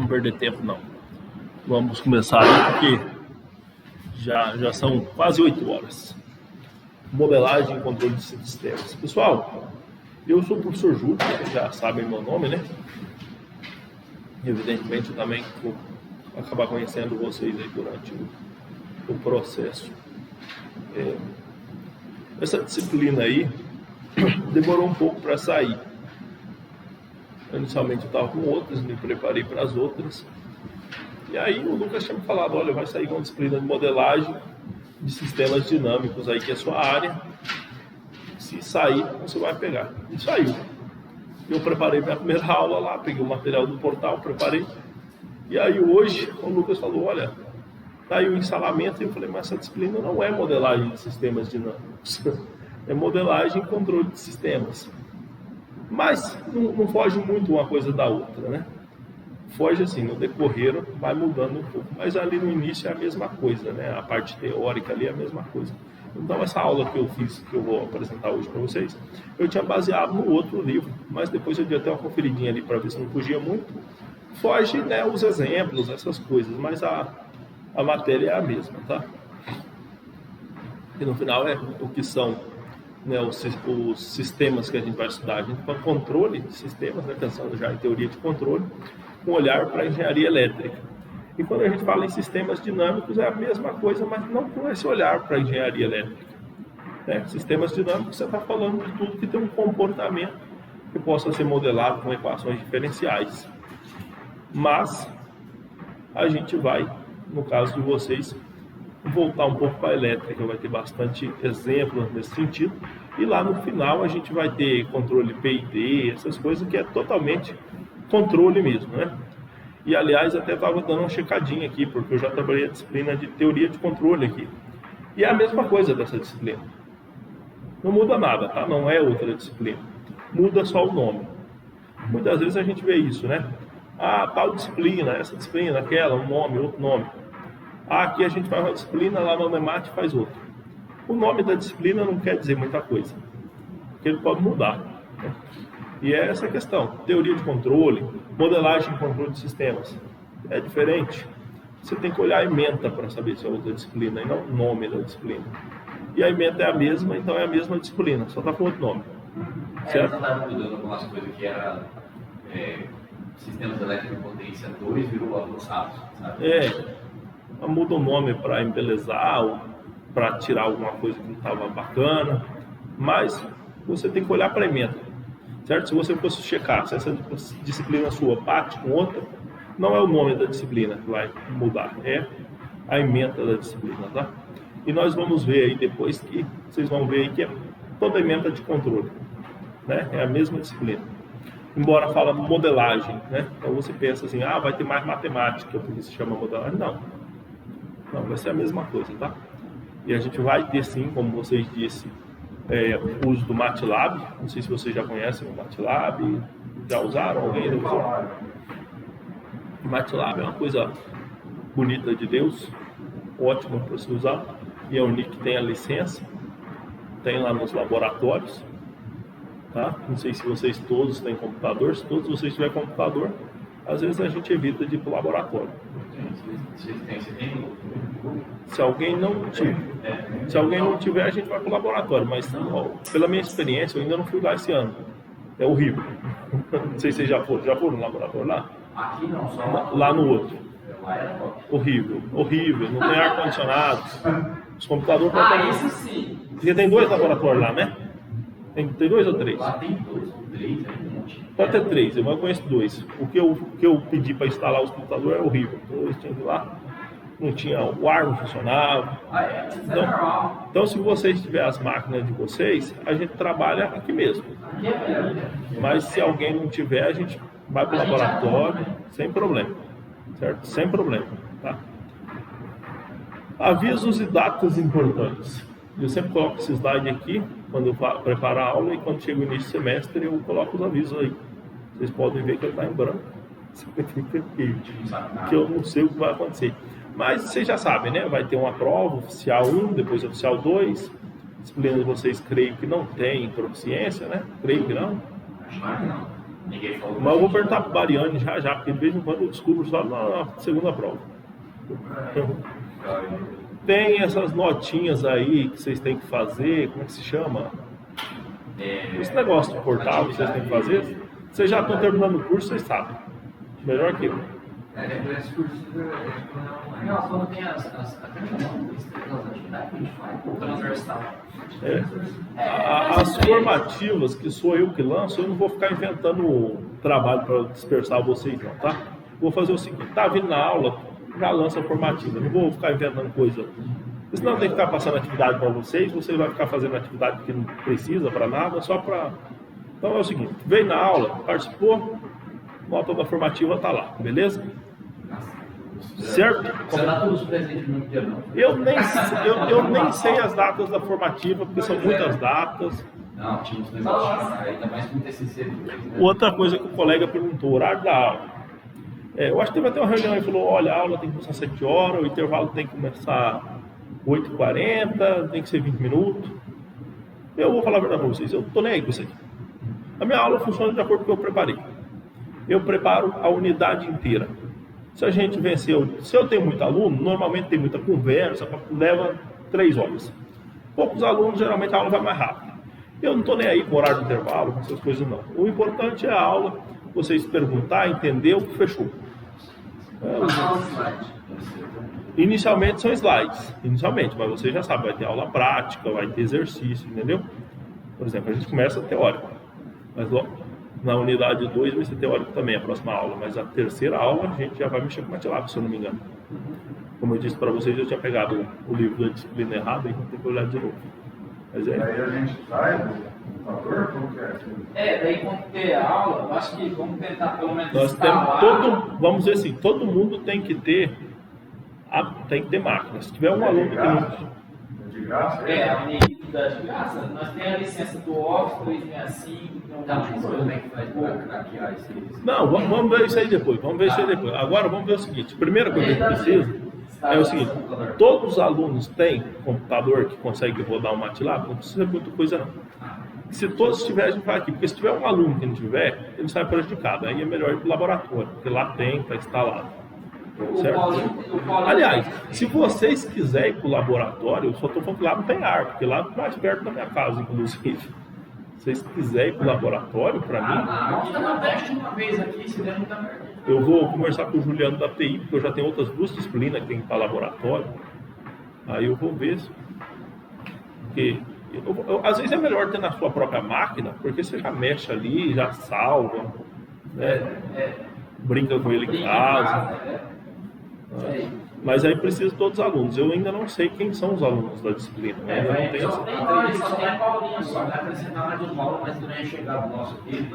vamos perder tempo não. Vamos começar aí porque já são quase 8 horas. Modelagem e controle de sistemas. Pessoal, eu sou o professor Júlio, já sabem meu nome, né? Evidentemente eu também vou acabar conhecendo vocês aí durante o processo. Essa disciplina aí demorou um pouco para sair. Inicialmente eu estava com outras, me preparei para as outras. E aí o Lucas tinha me falado, olha, vai sair uma disciplina de modelagem de sistemas dinâmicos aí, que é a sua área. Se sair, você vai pegar. E saiu. Eu preparei minha primeira aula lá, peguei o material do portal, preparei. E aí hoje o Lucas falou, olha, tá aí o ensalamento. E eu falei, mas essa disciplina não é modelagem de sistemas dinâmicos. É modelagem e controle de sistemas. Mas não foge muito uma coisa da outra, né? Foge assim, no decorrer vai mudando um pouco. Mas ali no início é a mesma coisa, né? A parte teórica ali é a mesma coisa. Então essa aula que eu fiz, que eu vou apresentar hoje para vocês, eu tinha baseado no outro livro, mas depois eu dei até uma conferidinha ali para ver se não fugia muito. Foge, né, os exemplos, essas coisas, mas a matéria é a mesma, tá? E no final é o que são, né, os sistemas que a gente vai estudar. A gente vai controle de sistemas, né, pensando já em teoria de controle, com olhar para a engenharia elétrica. E quando a gente fala em sistemas dinâmicos, é a mesma coisa, mas não com esse olhar para a engenharia elétrica. Sistemas dinâmicos, você está falando de tudo que tem um comportamento que possa ser modelado com equações diferenciais. Mas a gente vai, no caso de vocês, voltar um pouco para a elétrica, vai ter bastante exemplos nesse sentido. E lá no final a gente vai ter controle PID, essas coisas que é totalmente controle mesmo, né? E aliás, até estava dando uma checadinha aqui, porque eu já trabalhei a disciplina de teoria de controle aqui. E é a mesma coisa dessa disciplina. Não muda nada, tá? Não é outra disciplina. Muda só o nome. Muitas vezes a gente vê isso, né? Ah, tal disciplina, essa disciplina, aquela, um nome, outro nome. Ah, aqui a gente faz uma disciplina, lá no NEMAT faz outra. O nome da disciplina não quer dizer muita coisa, porque ele pode mudar, né? E é essa a questão. Teoria de controle, modelagem e controle de sistemas. É diferente. Você tem que olhar a ementa para saber se é outra disciplina, e não o nome da disciplina. E a ementa é a mesma, então é a mesma disciplina, só está com outro nome. Certo? Você estava mudando algumas coisas que era sistemas elétricos de potência 2 virou avançados, sabe? Muda o nome para embelezar ou para tirar alguma coisa que não estava bacana, mas você tem que olhar para a ementa. Certo? Se você fosse checar se essa disciplina sua bate com outra, não é o nome da disciplina que vai mudar, é a ementa da disciplina, tá? E nós vamos ver aí depois que vocês vão ver aí que é toda ementa de controle, né? É a mesma disciplina. Embora fala modelagem, né? Então você pensa assim, vai ter mais matemática, porque se chama modelagem. Não, vai ser a mesma coisa, tá? E a gente vai ter sim, como vocês disseram, o uso do MATLAB. Não sei se vocês já conhecem o MATLAB, já usaram, alguém já usou? O MATLAB é uma coisa bonita de Deus, ótima para se usar, e a Unic tem a licença, tem lá nos laboratórios, tá? Não sei se vocês todos têm computador, se todos vocês tiverem computador, às vezes a gente evita de ir para o laboratório. Se alguém não tiver, a gente vai para o laboratório, mas pela minha experiência, eu ainda não fui lá esse ano. É horrível. Não sei se vocês já foram no laboratório lá? Aqui não, só lá no outro. Horrível, não tem ar-condicionado. Os computadores... isso sim. Porque tem 2 laboratórios lá, né? Tem 2 ou 3? Lá tem 2 ou 3, Pode ter 3, eu conheço 2. O que eu pedi para instalar os computadores é horrível. Então, tinha que ir lá, não tinha, o ar não funcionava. Então, se vocês tiverem as máquinas de vocês, a gente trabalha aqui mesmo. Mas se alguém não tiver, a gente vai para o laboratório, sem problema. Certo? Sem problema. Tá? Avisos e datas importantes. Eu sempre coloco esse slide aqui, quando eu preparo a aula, e quando chega o início do semestre, eu coloco os avisos aí. Vocês podem ver que ele está em branco. Significa que eu não sei o que vai acontecer. Mas vocês já sabem, né? Vai ter uma prova, oficial 1, depois oficial 2. Disciplina de vocês, creio que não tem proficiência, né? Creio que não. Ninguém falou. Mas eu vou perguntar para o Bariani já, porque de vez em quando eu descubro só na segunda prova. Tem essas notinhas aí que vocês têm que fazer, como é que se chama? Esse negócio de portal que vocês têm que fazer, vocês já estão terminando o curso, vocês sabem. Melhor que eu. Esse curso não, quando tem as atividades que a gente faz, o transversal. As formativas, que sou eu que lanço, eu não vou ficar inventando trabalho para dispersar vocês não, tá? Vou fazer o seguinte, tá vindo na aula, já lança a formativa, não vou ficar inventando coisa. Senão tem que ficar passando atividade para vocês vai ficar fazendo atividade que não precisa para nada, só para... Então é o seguinte, veio na aula, participou, nota da formativa tá lá, beleza? Certo? Você dá todos os presentes no dia não? Eu nem sei as datas da formativa, porque são muitas datas. Não, tinha uns negócios, ainda mais com o TCC. Outra coisa que o colega perguntou, horário da aula. Eu acho que teve até uma reunião e falou, olha, a aula tem que começar às 7 horas, o intervalo tem que começar 8h40, tem que ser 20 minutos. Eu vou falar a verdade para vocês, eu não estou nem aí com isso aqui. A minha aula funciona de acordo com o que eu preparei. Eu preparo a unidade inteira. Se a gente venceu, se eu tenho muito aluno, normalmente tem muita conversa, leva 3 horas. Poucos alunos, geralmente a aula vai mais rápido. Eu não estou nem aí com o horário de intervalo, com essas coisas não. O importante é a aula, vocês perguntar, entender o que fechou. Inicialmente são slides, mas você já sabe, vai ter aula prática, vai ter exercício, entendeu? Por exemplo, a gente começa teórico, mas na unidade 2 vai ser teórico também, a próxima aula, mas a terceira aula a gente já vai mexer com MATLAB, se eu não me engano. Como eu disse para vocês, eu tinha pegado o livro da disciplina errada, então tem que olhar de novo. Mas Aí a gente sai do computador, como que é? Daí quando ter aula, eu acho que vamos tentar pelo menos nós temos vamos dizer assim, todo mundo tem que ter máquina. Se tiver um aluno que não... De graça? A unidade de graça, nós temos a licença do Office 365, Como é que faz para craquear isso? Não, vamos ver isso aí depois. Agora vamos ver o seguinte, a primeira coisa que a gente precisa é o seguinte, todos os alunos têm computador que consegue rodar o MATLAB, não precisa de muita coisa não. Se todos tiverem, a gente vai aqui, porque se tiver um aluno que não tiver, ele sai prejudicado, aí é melhor ir para o laboratório, porque lá tem, está instalado. Certo? Aliás, se vocês quiserem ir para o laboratório, eu só estou falando que lá não tem ar, porque lá é mais perto da minha casa, inclusive. Se vocês quiserem ir para o laboratório, para mim... Vamos fazer um teste uma vez aqui, se der muita merda. Eu vou conversar com o Juliano da TI, porque eu já tenho outras 2 disciplinas que tem que ir para o laboratório. Aí eu vou ver se... Porque às vezes é melhor ter na sua própria máquina, porque você já mexe ali, já salva, né? Brinca com ele em casa. Mas aí precisa de todos os alunos. Eu ainda não sei quem são os alunos da disciplina. Ainda não tenho Só tem a Paulinha só, vai acrescentar mais uma aula, mas não é chegado nosso aqui.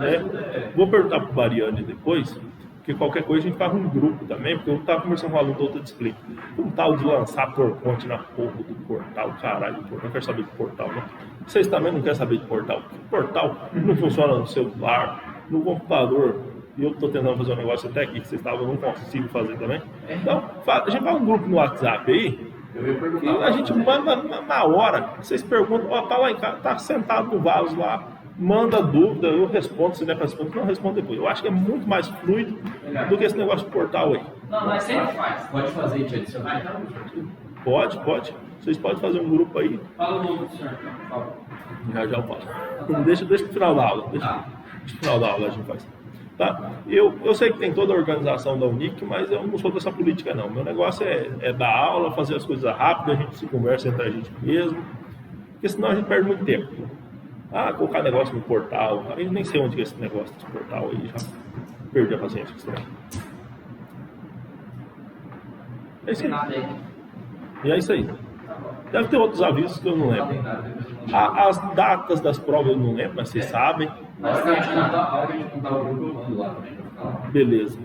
Vou perguntar para o Bariani depois, porque qualquer coisa a gente faz um grupo também, porque eu estava conversando com um aluno da outra disciplina. Um tal de lançar PowerPoint na porra do portal, caralho, eu não quero saber de portal, não. Vocês também não querem saber de portal. Portal não funciona no celular, no computador. E eu estou tentando fazer um negócio até aqui que vocês estavam, não consigo fazer também. Então, a gente faz um grupo no WhatsApp aí, e a gente manda na hora. Vocês perguntam, tá lá em casa, tá sentado no vaso lá, manda dúvida, eu respondo, se der para responder, não respondo depois. Eu acho que é muito mais fluido do que esse negócio de portal aí. Não, mas sempre faz. Pode fazer e te adicionar, então? Pode. Vocês podem fazer um grupo aí. Fala o nome do senhor, então, por favor. Já eu falo. Deixa pro final da aula. Deixa pro final da aula a gente faz. Tá? Eu sei que tem toda a organização da Unic, mas eu não sou dessa política não. Meu negócio é dar aula, fazer as coisas rápido, a gente se conversa entre a gente mesmo, porque senão a gente perde muito tempo. Colocar negócio no portal, eu nem sei onde é esse negócio desse portal aí, já perdi a paciência com isso também. É isso aí. E é isso aí. Deve ter outros avisos que eu não lembro. As datas das provas eu não lembro, mas vocês sabem. Mas se a gente contar o grupo, eu mando lá também para ficar lá. Beleza.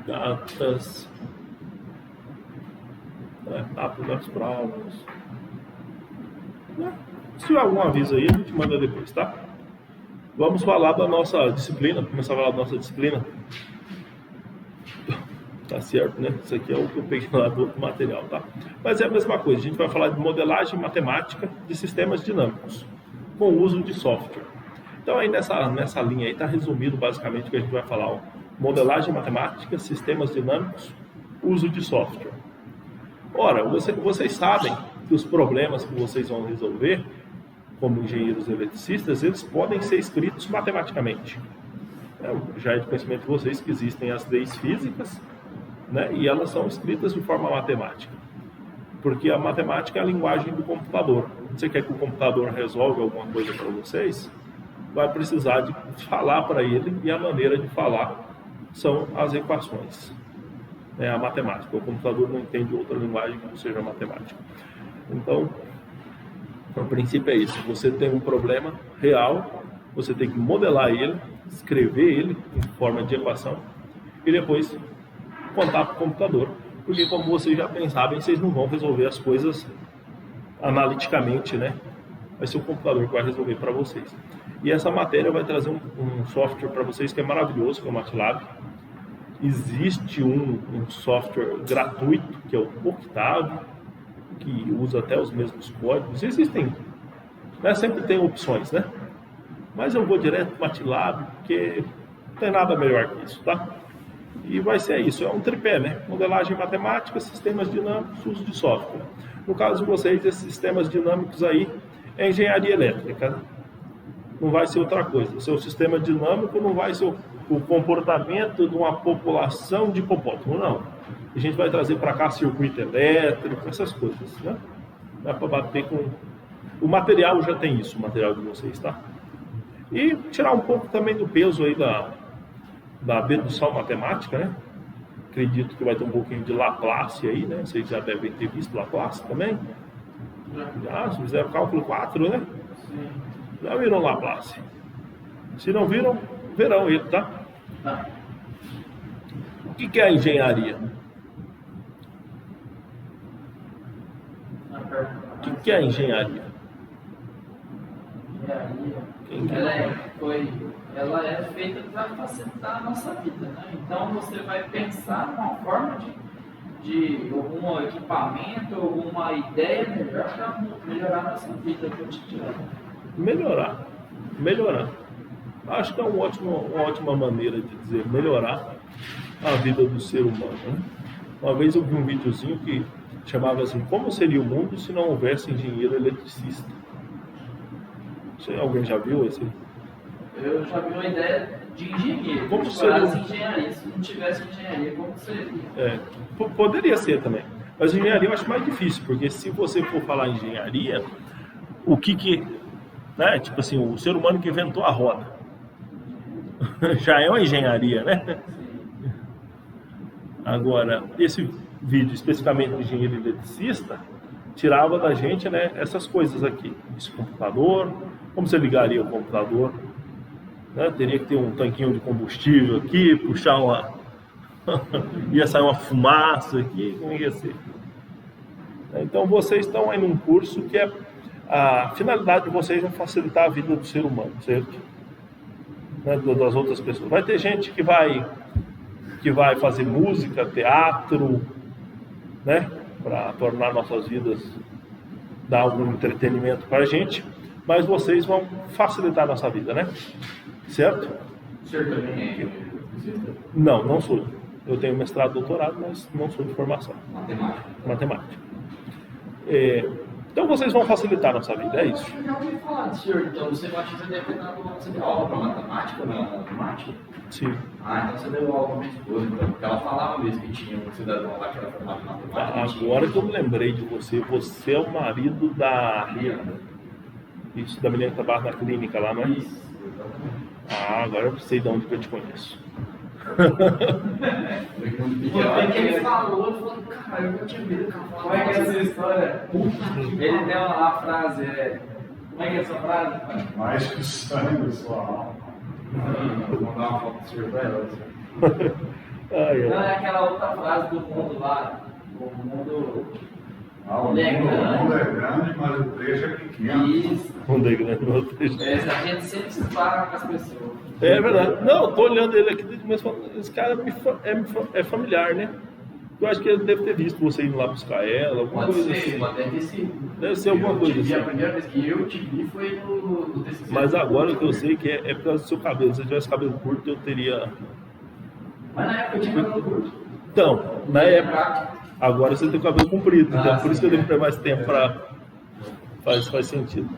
Datas. Datas das provas. Se tiver algum aviso aí, a gente manda depois, tá? Vamos falar da nossa disciplina. Começar a falar da nossa disciplina. Tá certo, né? Isso aqui é o que eu peguei lá do outro material, tá? Mas é a mesma coisa. A gente vai falar de modelagem matemática de sistemas dinâmicos com o uso de software. Então aí nessa linha aí está resumido basicamente o que a gente vai falar. Ó. Modelagem matemática, sistemas dinâmicos, uso de software. Ora, vocês sabem que os problemas que vocês vão resolver, como engenheiros eletricistas, eles podem ser escritos matematicamente. Já é de conhecimento de vocês que existem as leis físicas, né, e elas são escritas de forma matemática. Porque a matemática é a linguagem do computador. Você quer que o computador resolva alguma coisa para vocês, vai precisar de falar para ele, e a maneira de falar são as equações. A matemática. O computador não entende outra linguagem que não seja matemática. Então, o princípio é esse. Você tem um problema real, você tem que modelar ele, escrever ele em forma de equação e depois contar para o computador. Porque, como vocês já bem sabem, vocês não vão resolver as coisas analiticamente, né? Vai ser o computador que vai resolver para vocês. E essa matéria vai trazer um software para vocês que é maravilhoso, que é o MATLAB. Existe um software gratuito, que é o Octave, que usa até os mesmos códigos. Existem, né? Sempre tem opções, né? Mas eu vou direto para o MATLAB, porque não tem nada melhor que isso, tá? E vai ser isso, é um tripé, né? Modelagem matemática, sistemas dinâmicos, uso de software. No caso de vocês, esses sistemas dinâmicos aí é engenharia elétrica, né? Não vai ser outra coisa. O seu sistema dinâmico não vai ser o comportamento de uma população de hipopótamo, não. A gente vai trazer para cá circuito elétrico, essas coisas, né? Dá para bater com... O material já tem isso, o material de vocês, tá? E tirar um pouco também do peso aí da dedução matemática, né? Acredito que vai ter um pouquinho de Laplace aí, né? Vocês já devem ter visto Laplace também. Já fizeram cálculo 4, né? Sim. Já viram Laplace. Se não viram, verão ele, tá? O que é a engenharia? O que é a engenharia? Ela é feita para facilitar a nossa vida, né? Então você vai pensar numa forma de algum equipamento, alguma ideia melhor para melhorar a nossa vida cotidiana. Melhorar. Acho que é uma ótima maneira de dizer melhorar a vida do ser humano, né? Uma vez eu vi um videozinho que chamava assim: como seria o mundo se não houvesse engenheiro eletricista? Alguém já viu esse? Eu já vi uma ideia de engenheiro. Como seria? Engenharia. Se não tivesse engenharia, como seria? Poderia ser também. Mas engenharia eu acho mais difícil, porque se você for falar em engenharia, o que né? Tipo assim, o ser humano que inventou a roda já é uma engenharia, né? Agora, esse vídeo especificamente do engenheiro eletricista tirava da gente, né, essas coisas aqui. Esse computador, como você ligaria o computador? Né? Teria que ter um tanquinho de combustível aqui, puxar uma... ia sair uma fumaça aqui, como ia ser? Então vocês estão aí num curso que é... A finalidade de vocês é facilitar a vida do ser humano, certo? Né? Das outras pessoas. Vai ter gente que vai fazer música, teatro, né? Para tornar nossas vidas, dar algum entretenimento para a gente, mas vocês vão facilitar a nossa vida, né? Certo? O senhor também é? Não sou. Eu tenho mestrado e doutorado, mas não sou de formação. Matemática. Então vocês vão facilitar a nossa vida, é isso. Eu já ouvi falar do senhor, então você vai você deu aula para matemática ou não? Matemática? Sim. Então você deu aula para minha esposa, então, porque ela falava mesmo que tinha um cidadão lá que era formado em matemática. Agora que eu me lembrei de você é o marido da Rita. Isso, da menina que trabalha na clínica lá, não é? Isso, exatamente. Agora eu sei de onde que eu te conheço. Porque que ele falou, eu falei, cara, eu não tinha medo que ela falava. Como é que é essa história? Ele deu a frase, como é que é essa frase? Mais que o sangue da sua alma. Vou mandar uma foto do senhor pra ela. Não, é aquela outra frase do mundo lá. O mundo. O mundo é grande, mas o trecho é pequeno. Isso. O mundo é grande, mas o trecho. A gente sempre se para com as pessoas. É verdade. Não, eu tô olhando ele aqui, mas esse cara é familiar, né? Eu acho que ele deve ter visto você indo lá buscar ela, alguma Pode coisa ser, assim. pode ter sido. Deve ser alguma coisa assim. A primeira vez que eu te vi foi no TCC. Mas agora o que eu sei que é por causa do seu cabelo. Se eu tivesse cabelo curto, eu teria... Mas na época eu tinha cabelo curto. Então, na época, agora você tem o cabelo comprido, então por isso que eu devo ter mais tempo para... Faz sentido.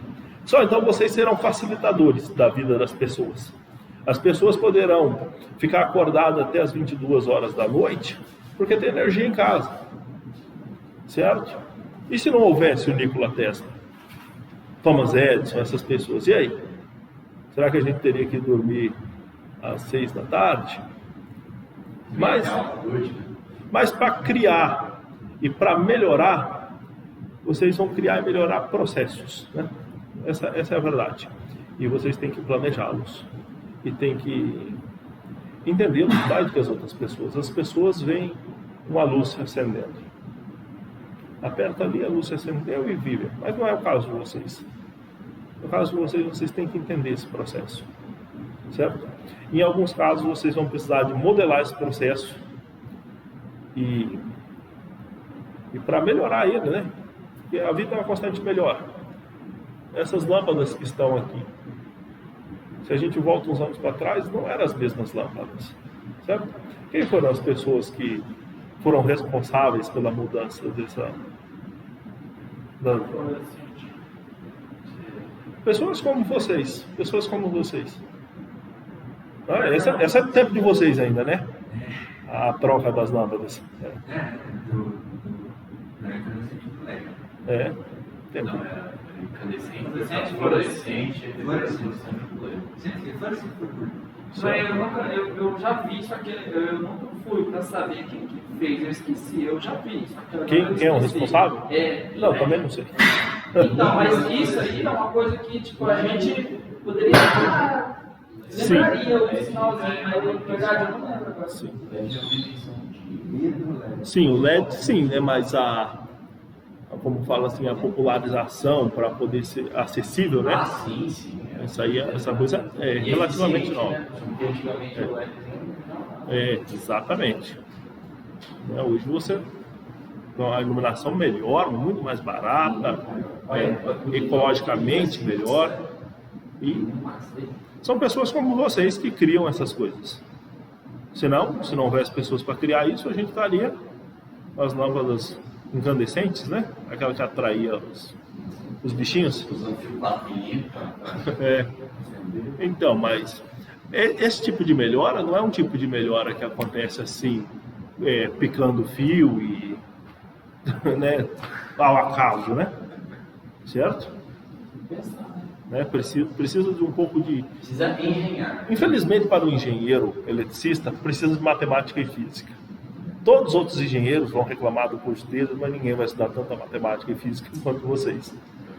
Só então vocês serão facilitadores da vida das pessoas. As pessoas poderão ficar acordadas até as 22 horas da noite, porque tem energia em casa. Certo? E se não houvesse o Nikola Tesla? Thomas Edison, essas pessoas, e aí? Será que a gente teria que dormir às 6 da tarde? Mas para criar e para melhorar, vocês vão criar e melhorar processos, né? Essa é a verdade. E vocês têm que planejá-los. E têm que entendê-los mais do que as outras pessoas. As pessoas veem uma luz se acendendo. Aperta ali, a luz se acendeu e vive. Mas não é o caso de vocês. No caso de vocês, vocês têm que entender esse processo. Certo? Em alguns casos, vocês vão precisar de modelar esse processo e para melhorar ele, né? Porque a vida é uma constante melhora. Essas lâmpadas que estão aqui, se a gente volta uns anos para trás, não eram as mesmas lâmpadas. Certo? Quem foram as pessoas que foram responsáveis pela mudança dessa... Pessoas como vocês. Pessoas como vocês. Esse é o tempo de vocês ainda, né? A troca das lâmpadas. Tempo. Não, era incandescente, fluorescente, Eu já vi isso aqui, eu nunca fui para saber quem que fez, eu esqueci, eu já vi isso. Quem é o responsável? Não, também não sei. Então, mas isso aí é uma coisa que tipo, a gente poderia... Lembraria o sinalzinho, mas na verdade eu não lembro agora. Sim, o LED sim, né? Mas como fala assim, a popularização para poder ser acessível, né? Sim. Essa coisa é relativamente nova. Exatamente. Hoje você tem uma iluminação melhor, muito mais barata, ecologicamente melhor. E são pessoas como vocês que criam essas coisas. Se não houvesse pessoas para criar isso, a gente estaria com as lâmpadas incandescentes, né? Aquela que atraía os bichinhos. Então, mas esse tipo de melhora não é um tipo de melhora que acontece assim, picando fio e né, ao acaso, né? Certo? Né? Precisa de um pouco de... Precisa engenhar. Infelizmente, para o engenheiro eletricista, precisa de matemática e física. Todos os outros engenheiros vão reclamar do curso deles, mas ninguém vai estudar tanta matemática e física quanto vocês.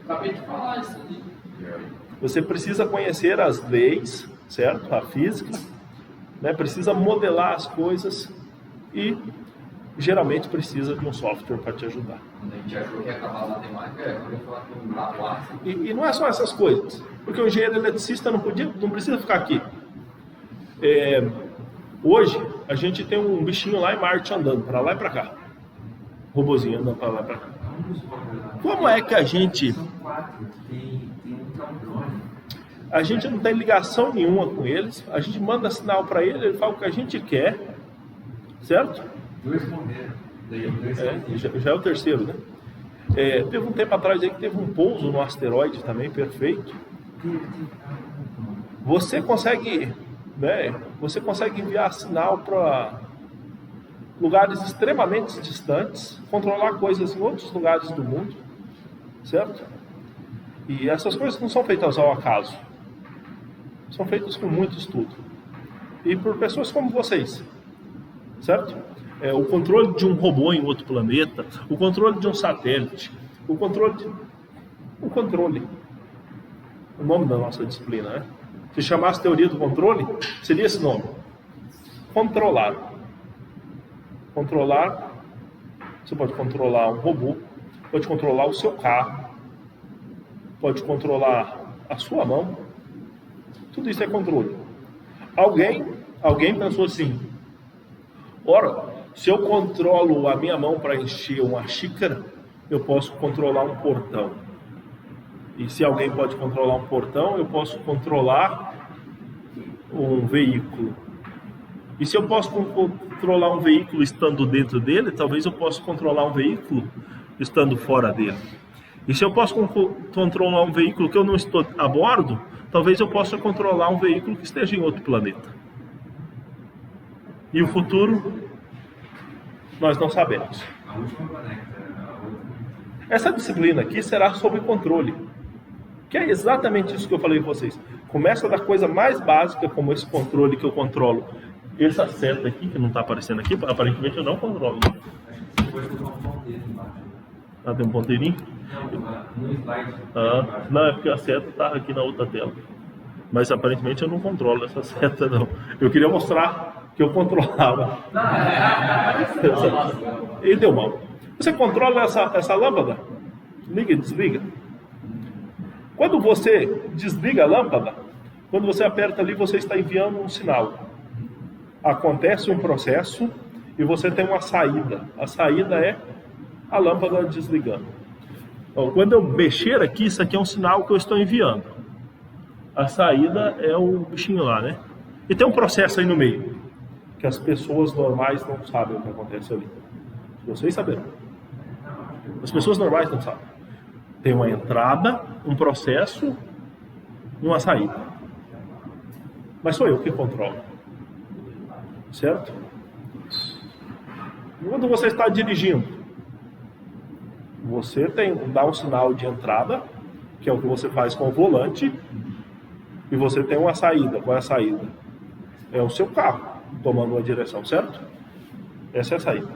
Acabei de falar isso ali. Você precisa conhecer as leis, certo? A física, né? Precisa modelar as coisas e geralmente precisa de um software para te ajudar. Quando a gente achou que ia acabar a matemática, eu ia falar que um laboratório. E não é só essas coisas, porque o engenheiro eletricista não precisa ficar aqui. Hoje, a gente tem um bichinho lá em Marte andando para lá e para cá. Robozinho andando para lá e para cá. Como é que a gente não tem ligação nenhuma com eles, a gente manda sinal para ele fala o que a gente quer, certo? 2 morreram. Já é o terceiro, né? Teve um tempo atrás aí que teve um pouso no asteroide também, perfeito. Você consegue enviar sinal para lugares extremamente distantes, controlar coisas em outros lugares do mundo, certo? E essas coisas não são feitas ao acaso, são feitas com muito estudo e por pessoas como vocês, certo? O controle de um robô em outro planeta, o controle de um satélite, o nome da nossa disciplina, né? Se chamasse teoria do controle, seria esse nome. Controlar. Você pode controlar um robô, pode controlar o seu carro, pode controlar a sua mão. Tudo isso é controle. Alguém pensou assim, ora, Se eu controlo a minha mão para encher uma xícara, eu posso controlar um portão. E se alguém pode controlar um portão, eu posso controlar um veículo. E se eu posso controlar um veículo estando dentro dele, talvez eu possa controlar um veículo estando fora dele. E se eu posso controlar um veículo que eu não estou a bordo, talvez eu possa controlar um veículo que esteja em outro planeta. E o futuro, nós não sabemos. A última conecta, a outra. Essa disciplina aqui será sobre controle, que é exatamente isso que eu falei com vocês. Começa da coisa mais básica, como esse controle que eu controlo. Essa seta aqui, que não está aparecendo aqui, aparentemente eu não controlo. Depois eu vou colocar um ponteiro embaixo. Ah, tem um ponteirinho? Não, no slide. Não, é porque a seta está aqui na outra tela. Mas aparentemente eu não controlo essa seta, não. Eu queria mostrar que eu controlava. E deu mal. Você controla essa lâmpada? Liga e desliga. Quando você desliga a lâmpada, quando você aperta ali, você está enviando um sinal. Acontece um processo e você tem uma saída. A saída é a lâmpada desligando. Então, quando eu mexer aqui, isso aqui é um sinal que eu estou enviando. A saída é o bichinho lá, né? E tem um processo aí no meio, que as pessoas normais não sabem o que acontece ali. Vocês saberão. As pessoas normais não sabem. Tem uma entrada, um processo e uma saída. Mas sou eu que controlo. Certo? Quando você está dirigindo, você dá um sinal de entrada, que é o que você faz com o volante, e você tem uma saída. Qual é a saída? É o seu carro tomando uma direção, certo? Essa é a saída.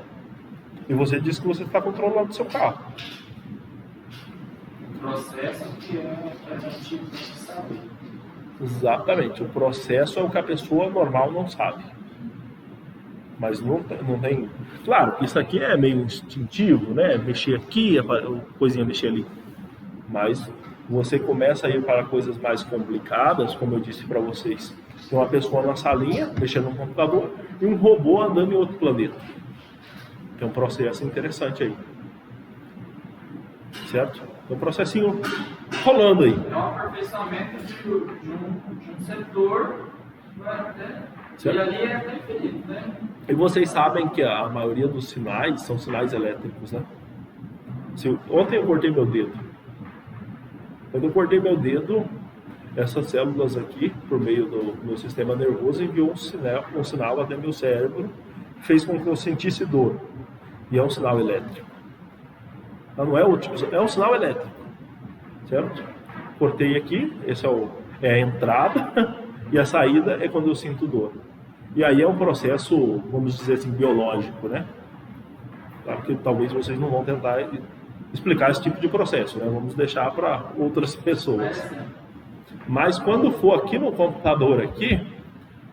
E você diz que você está controlando o seu carro. O processo que é a gente tem que saber. Exatamente. O processo é o que a pessoa normal não sabe. Mas não tem... Claro que isso aqui é meio instintivo, né? Mexer aqui, coisinha mexer ali. Mas você começa a ir para coisas mais complicadas, como eu disse para vocês. Tem uma pessoa na salinha, mexendo no computador, e um robô andando em outro planeta. Tem um processo interessante aí. Certo? Tem um processinho rolando aí. É um aperfeiçoamento de um setor, Certo. e ali é até infinito, né? E vocês sabem que a maioria dos sinais são sinais elétricos, né? Ontem eu cortei meu dedo. Quando eu cortei meu dedo, essas células aqui, por meio do meu sistema nervoso, enviou um sinal até meu cérebro, que fez com que eu sentisse dor. E é um sinal elétrico. Então, não é é um sinal elétrico. Certo? Cortei aqui, esse é a entrada, e a saída é quando eu sinto dor. E aí é um processo, vamos dizer assim, biológico, né? Claro que talvez vocês não vão tentar explicar esse tipo de processo, né? Vamos deixar para outras pessoas. Mas quando for aqui no computador aqui,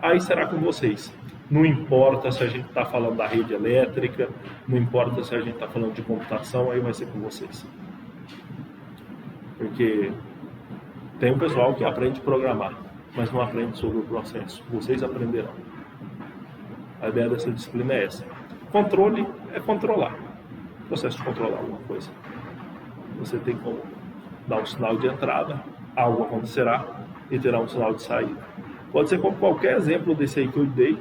aí será com vocês. Não importa se a gente está falando da rede elétrica, não importa se a gente está falando de computação, aí vai ser com vocês. Porque tem um pessoal que aprende a programar, mas não aprende sobre o processo. Vocês aprenderão. A ideia dessa disciplina é essa. Controle é controlar. O processo de controlar alguma coisa. Você tem como dar um sinal de entrada, algo acontecerá e terá um sinal de saída. Pode ser como qualquer exemplo desse aí que eu dei.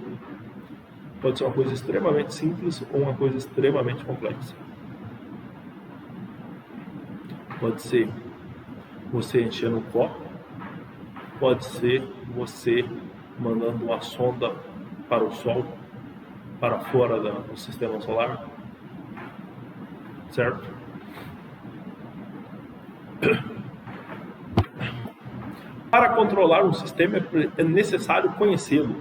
Pode ser uma coisa extremamente simples ou uma coisa extremamente complexa. Pode ser você enchendo um copo. Pode ser você mandando uma sonda para o Sol, para fora do sistema solar. Certo? Para controlar um sistema é necessário conhecê-lo.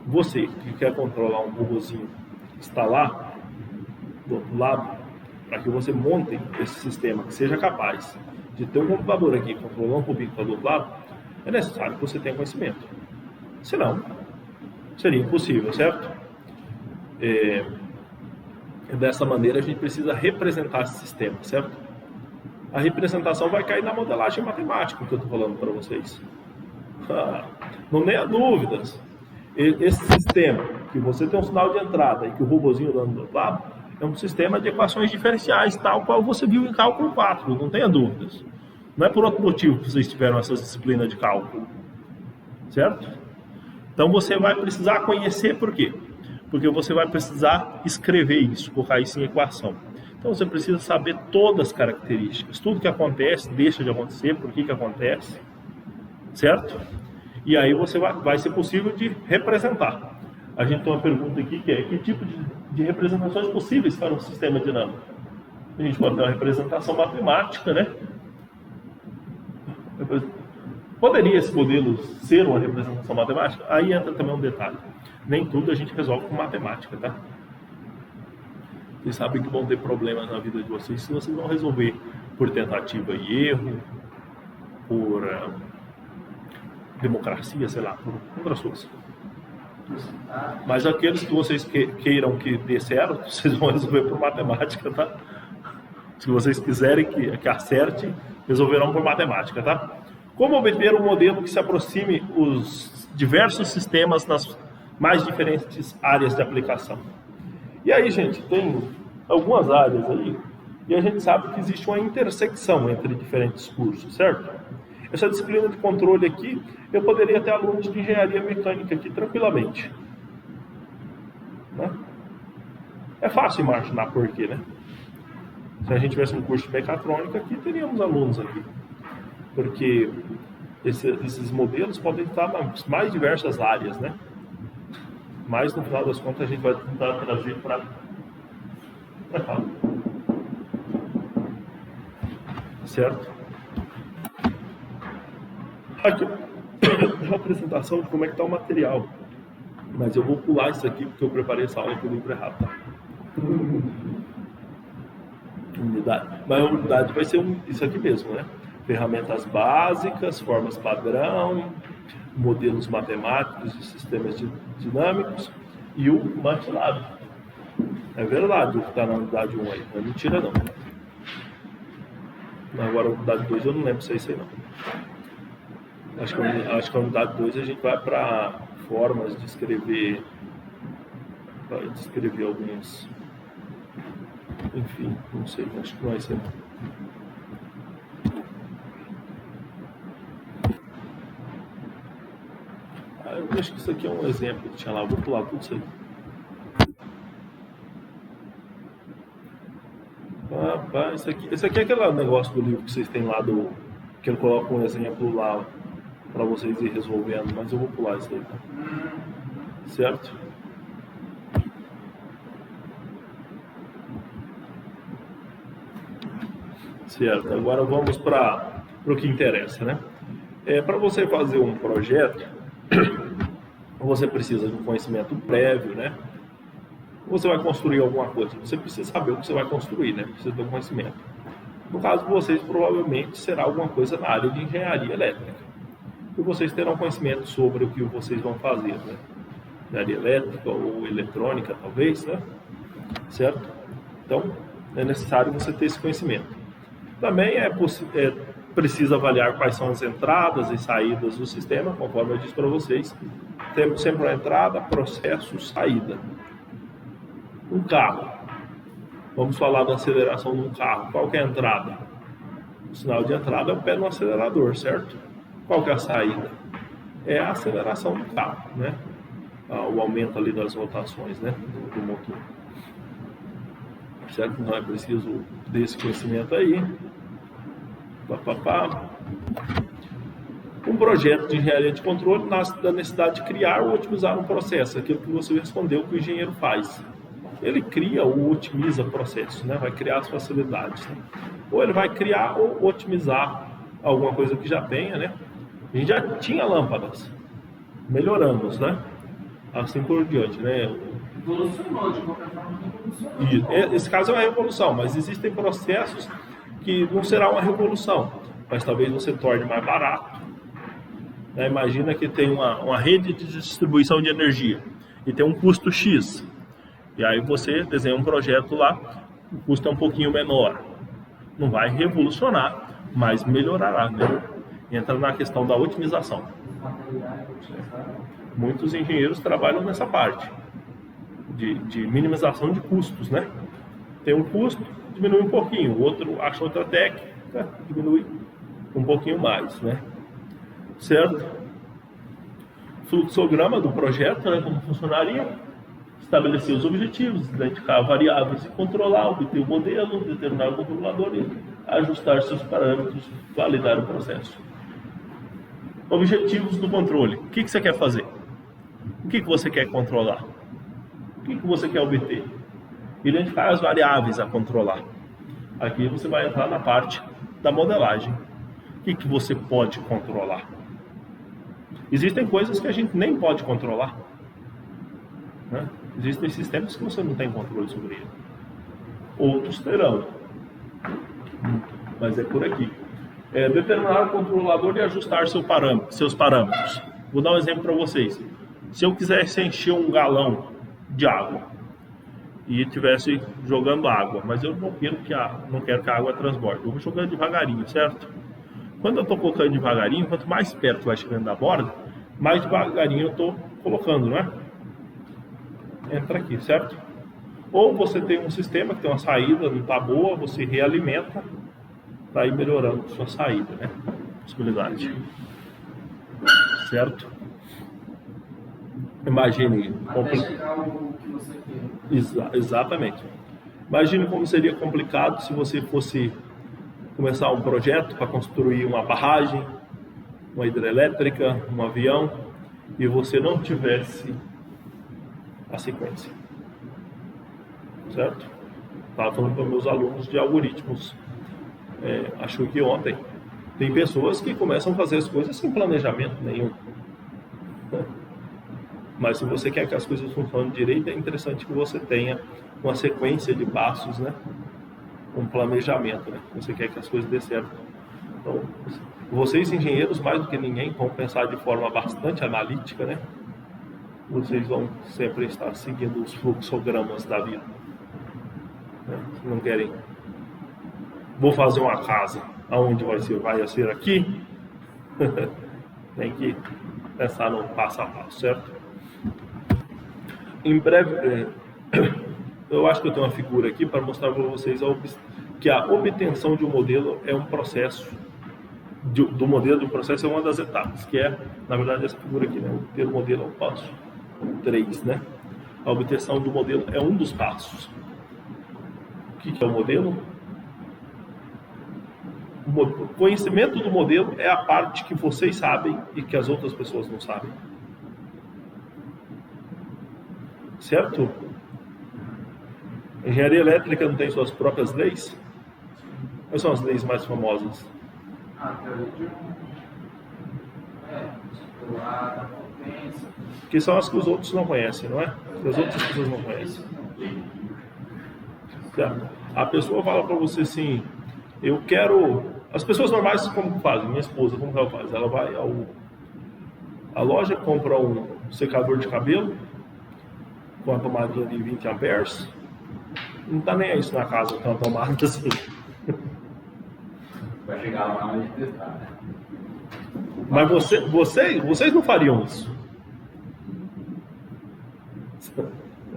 Você que quer controlar um robôzinho que está lá, do outro lado, para que você monte esse sistema que seja capaz de ter um computador aqui controlando um robôzinho que está do outro lado, é necessário que você tenha conhecimento. Senão, seria impossível, certo? Dessa maneira, a gente precisa representar esse sistema, certo? A representação vai cair na modelagem matemática que eu estou falando para vocês. Não tenha dúvidas. esse sistema, que você tem um sinal de entrada e que o robozinho dando do outro lado, é um sistema de equações diferenciais, tal qual você viu em cálculo 4, não tenha dúvidas. Não é por outro motivo que vocês tiveram essas disciplinas de cálculo. Certo? Então você vai precisar conhecer por quê? Porque você vai precisar escrever isso, colocar isso em equação. Então você precisa saber todas as características, tudo que acontece, deixa de acontecer, por que acontece, certo? E aí você vai ser possível de representar. A gente tem uma pergunta aqui que é: que tipo de representações possíveis para um sistema dinâmico? A gente pode ter uma representação matemática, né? Poderia esse modelo ser uma representação matemática? Aí entra também um detalhe. Nem tudo a gente resolve com matemática, tá? Vocês sabem que vão ter problemas na vida de vocês se vocês não resolver por tentativa e erro, por democracia, sei lá, por outras coisas. Mas aqueles que vocês queiram que dê certo, vocês vão resolver por matemática, tá? Se vocês quiserem que acerte, resolverão por matemática, tá? Como obter um modelo que se aproxime os diversos sistemas nas mais diferentes áreas de aplicação? E aí, gente, tem algumas áreas aí, e a gente sabe que existe uma intersecção entre diferentes cursos, certo? Essa disciplina de controle aqui, eu poderia ter alunos de engenharia mecânica aqui tranquilamente. Né? É fácil imaginar por quê, né? Se a gente tivesse um curso de mecatrônica aqui, teríamos alunos aqui. Porque esses modelos podem estar nas mais diversas áreas, né? Mas no final das contas a gente vai tentar trazer para cá. Certo? Aqui a apresentação de como é que está o material. Mas eu vou pular isso aqui porque eu preparei essa aula com o livro errado. Tá? Unidade. Mas a unidade vai ser isso aqui mesmo, né? Ferramentas básicas, formas padrão, modelos matemáticos de sistemas dinâmicos e o MATLAB. É verdade o que está na unidade 1 aí, não é mentira não. Agora a unidade 2 eu não lembro se é isso aí não. Acho que a unidade 2 a gente vai para formas de escrever alguns... Enfim, não sei, acho que não é isso aí não. Eu acho que isso aqui é um exemplo que tinha lá, eu vou pular tudo isso aí. Esse aqui é aquele negócio do livro que vocês têm lá, que ele coloca um exemplo lá para vocês ir resolvendo, mas eu vou pular isso aí, tá? Certo? Certo, agora vamos para o que interessa, né? Para você fazer um projeto, você precisa de um conhecimento prévio, né? Você vai construir alguma coisa, você precisa saber o que você vai construir, né? Precisa ter um conhecimento. No caso de vocês, provavelmente será alguma coisa na área de engenharia elétrica. E vocês terão conhecimento sobre o que vocês vão fazer, né? Engenharia elétrica ou eletrônica, talvez, né? Certo? Então, é necessário você ter esse conhecimento. Também precisa avaliar quais são as entradas e saídas do sistema, conforme eu disse para vocês. Temos sempre uma entrada, processo, saída. Um carro. Vamos falar da aceleração de um carro. Qual que é a entrada? O sinal de entrada é o pé no acelerador, certo? Qual que é a saída? É a aceleração do carro, né? O aumento ali das rotações, né? do motor. Certo? Então é preciso desse conhecimento aí. Um projeto de engenharia de controle nasce da necessidade de criar ou otimizar um processo, aquilo que você respondeu que o engenheiro faz. Ele cria ou otimiza o processo, né? Vai criar as facilidades. Né? Ou ele vai criar ou otimizar alguma coisa que já tenha, né? A gente já tinha lâmpadas, melhoramos, né? Assim por diante, né? Evolucionou, de qualquer forma, evolucionou. E esse caso é uma revolução, mas existem processos que não será uma revolução, mas talvez você torne mais barato. Né? Imagina que tem uma rede de distribuição de energia e tem um custo X. E aí você desenha um projeto lá, o custo é um pouquinho menor. Não vai revolucionar, mas melhorará, né? Entra na questão da otimização. Muitos engenheiros trabalham nessa parte de minimização de custos, né? Tem um custo, diminui um pouquinho, o outro acha outra técnica, diminui um pouquinho mais, né? Certo? Fluxograma do projeto, né? Como funcionaria? Estabelecer os objetivos, identificar variáveis e controlar, obter o modelo, determinar o controlador e ajustar seus parâmetros, validar o processo. Objetivos do controle. O que você quer fazer? O que você quer controlar? O que você quer obter? Identificar as variáveis a controlar. Aqui você vai entrar na parte da modelagem. O que você pode controlar? Existem coisas que a gente nem pode controlar, né? Existem sistemas que você não tem controle sobre ele. Outros terão. Mas é por aqui. Determinar o controlador e ajustar seus parâmetros. Vou dar um exemplo para vocês. Se eu quisesse encher um galão de água e estivesse jogando água, mas eu não quero que a água transborde, eu vou jogando devagarinho, certo? Quando eu estou colocando devagarinho, quanto mais perto vai chegando da borda, mais devagarinho eu estou colocando, não é? Entra aqui, certo? Ou você tem um sistema que tem uma saída, não está boa, você realimenta para ir melhorando a sua saída, né? Possibilidade. Certo? Imagine... Até chegar o que você quer. Exatamente. Imagine como seria complicado se você fosse começar um projeto para construir uma barragem, uma hidrelétrica, um avião, e você não tivesse a sequência. Certo? Estava falando para meus alunos de algoritmos, acho que ontem. Tem pessoas que começam a fazer as coisas sem planejamento nenhum. Mas se você quer que as coisas funcionem direito, é interessante que você tenha uma sequência de passos, né? Um planejamento, né? Você quer que as coisas dê certo. Então, vocês engenheiros, mais do que ninguém, vão pensar de forma bastante analítica, né? Vocês vão sempre estar seguindo os fluxogramas da vida. Né? Não querem... Vou fazer uma casa. Aonde vai ser? Vai ser aqui? Tem que pensar no passo a passo, certo? Em breve, eu acho que eu tenho uma figura aqui para mostrar para vocês que a obtenção de um modelo é um processo, do modelo do processo é uma das etapas, que é, na verdade, essa figura aqui, né? Obter o modelo é o passo 3, né? A obtenção do modelo é um dos passos. O que é o modelo? O conhecimento do modelo é a parte que vocês sabem e que as outras pessoas não sabem. Certo? A engenharia elétrica não tem suas próprias leis? Quais são as leis mais famosas? Que são as que os outros não conhecem, não é? Que as outras pessoas não conhecem. Certo? A pessoa fala para você assim, eu quero... As pessoas normais como fazem? Minha esposa, como que ela faz? Ela vai à loja, compra um secador de cabelo com uma tomadinha de 20 amperes. Não tá nem isso na casa com uma tomada assim. Vai chegar lá e testar, né? Mas vocês não fariam isso.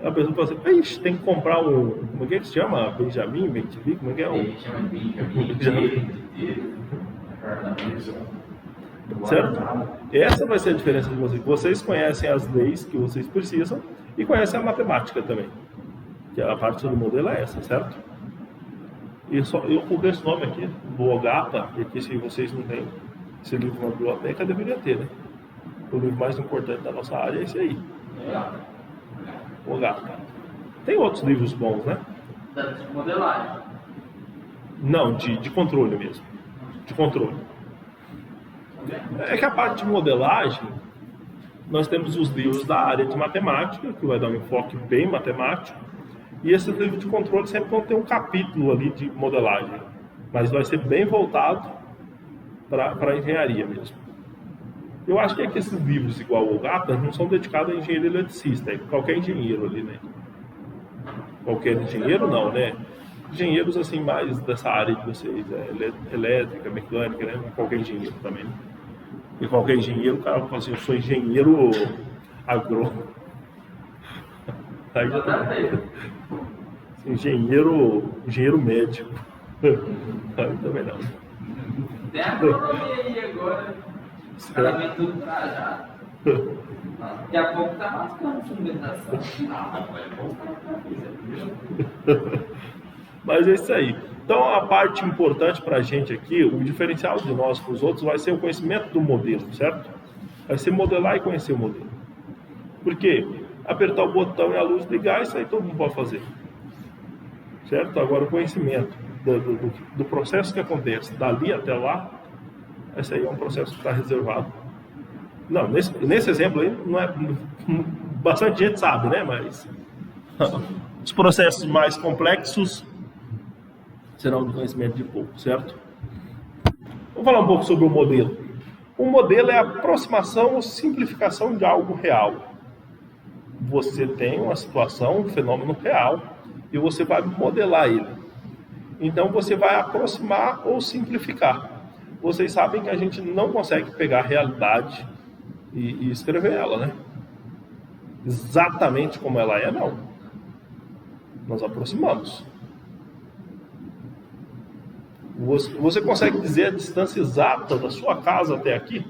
A pessoa fala assim, ixi, tem que comprar como é que se chama? Benjamin, BenTV? Como é que é? Ele chama Benjamin. Certo? Essa vai ser a diferença de vocês. Vocês conhecem as leis que vocês precisam e conhecem a matemática também. Que a parte do modelo é essa, certo? E eu coloquei esse nome aqui, do OGAPA, porque se vocês não têm esse livro na biblioteca, deveria ter, né? O livro mais importante da nossa área é esse aí. OGAPA. Tem outros livros bons, né? De modelagem. Não, de controle mesmo. De controle. É que a parte de modelagem, nós temos os livros da área de matemática, que vai dar um enfoque bem matemático, e esse livro de controle sempre vão ter um capítulo ali de modelagem, mas vai ser bem voltado para a engenharia mesmo. Eu acho que esses livros igual o GAPA não são dedicados a engenheiro eletricista, é qualquer engenheiro ali, né? Qualquer engenheiro não, né? Engenheiros assim mais dessa área de vocês, elétrica, mecânica, né? Qualquer engenheiro também. Né? E qualquer engenheiro, o cara fala assim, eu sou engenheiro Agrônomo. Aí já Nada a ver. engenheiro médico. Aí também não. Tem agronomia aí agora. Os caras vêm tudo trajado. Daqui a pouco tá mascando fundamentação. Mas é isso aí. Então, a parte importante para a gente aqui, o diferencial de nós com os outros vai ser o conhecimento do modelo, certo? Vai ser modelar e conhecer o modelo. Por quê? Apertar o botão e a luz ligar, isso aí todo mundo pode fazer. Certo? Agora, o conhecimento do processo que acontece dali até lá, esse aí é um processo que está reservado. Não, nesse exemplo aí, não é, bastante gente sabe, né? Mas os processos mais complexos serão de conhecimento de pouco, certo? Vamos falar um pouco sobre o modelo. O modelo é a aproximação ou simplificação de algo real. Você tem uma situação, um fenômeno real, e você vai modelar ele. Então você vai aproximar ou simplificar. Vocês sabem que a gente não consegue pegar a realidade e escrever ela, né? Exatamente como ela é, não. Nós aproximamos. Você consegue dizer a distância exata da sua casa até aqui?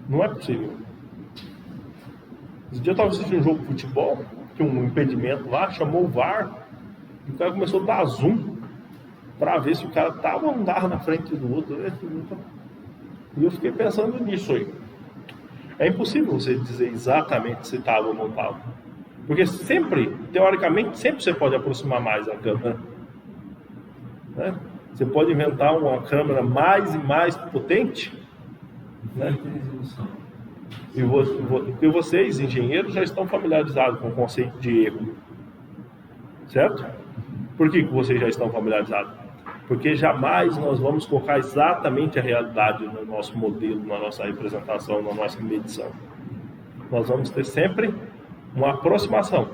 Não é possível. Esse dia eu estava assistindo um jogo de futebol, tinha um impedimento lá, chamou o VAR, e o cara começou a dar zoom para ver se o cara estava um andar na frente do outro. E eu fiquei pensando nisso aí. É impossível você dizer exatamente se estava ou não estava. Porque sempre, teoricamente, sempre você pode aproximar mais a câmera. Né? Você pode inventar uma câmera mais e mais potente. Né? E vocês, engenheiros, já estão familiarizados com o conceito de erro. Certo? Por que vocês já estão familiarizados? Porque jamais nós vamos colocar exatamente a realidade no nosso modelo, na nossa representação, na nossa medição. Nós vamos ter sempre uma aproximação.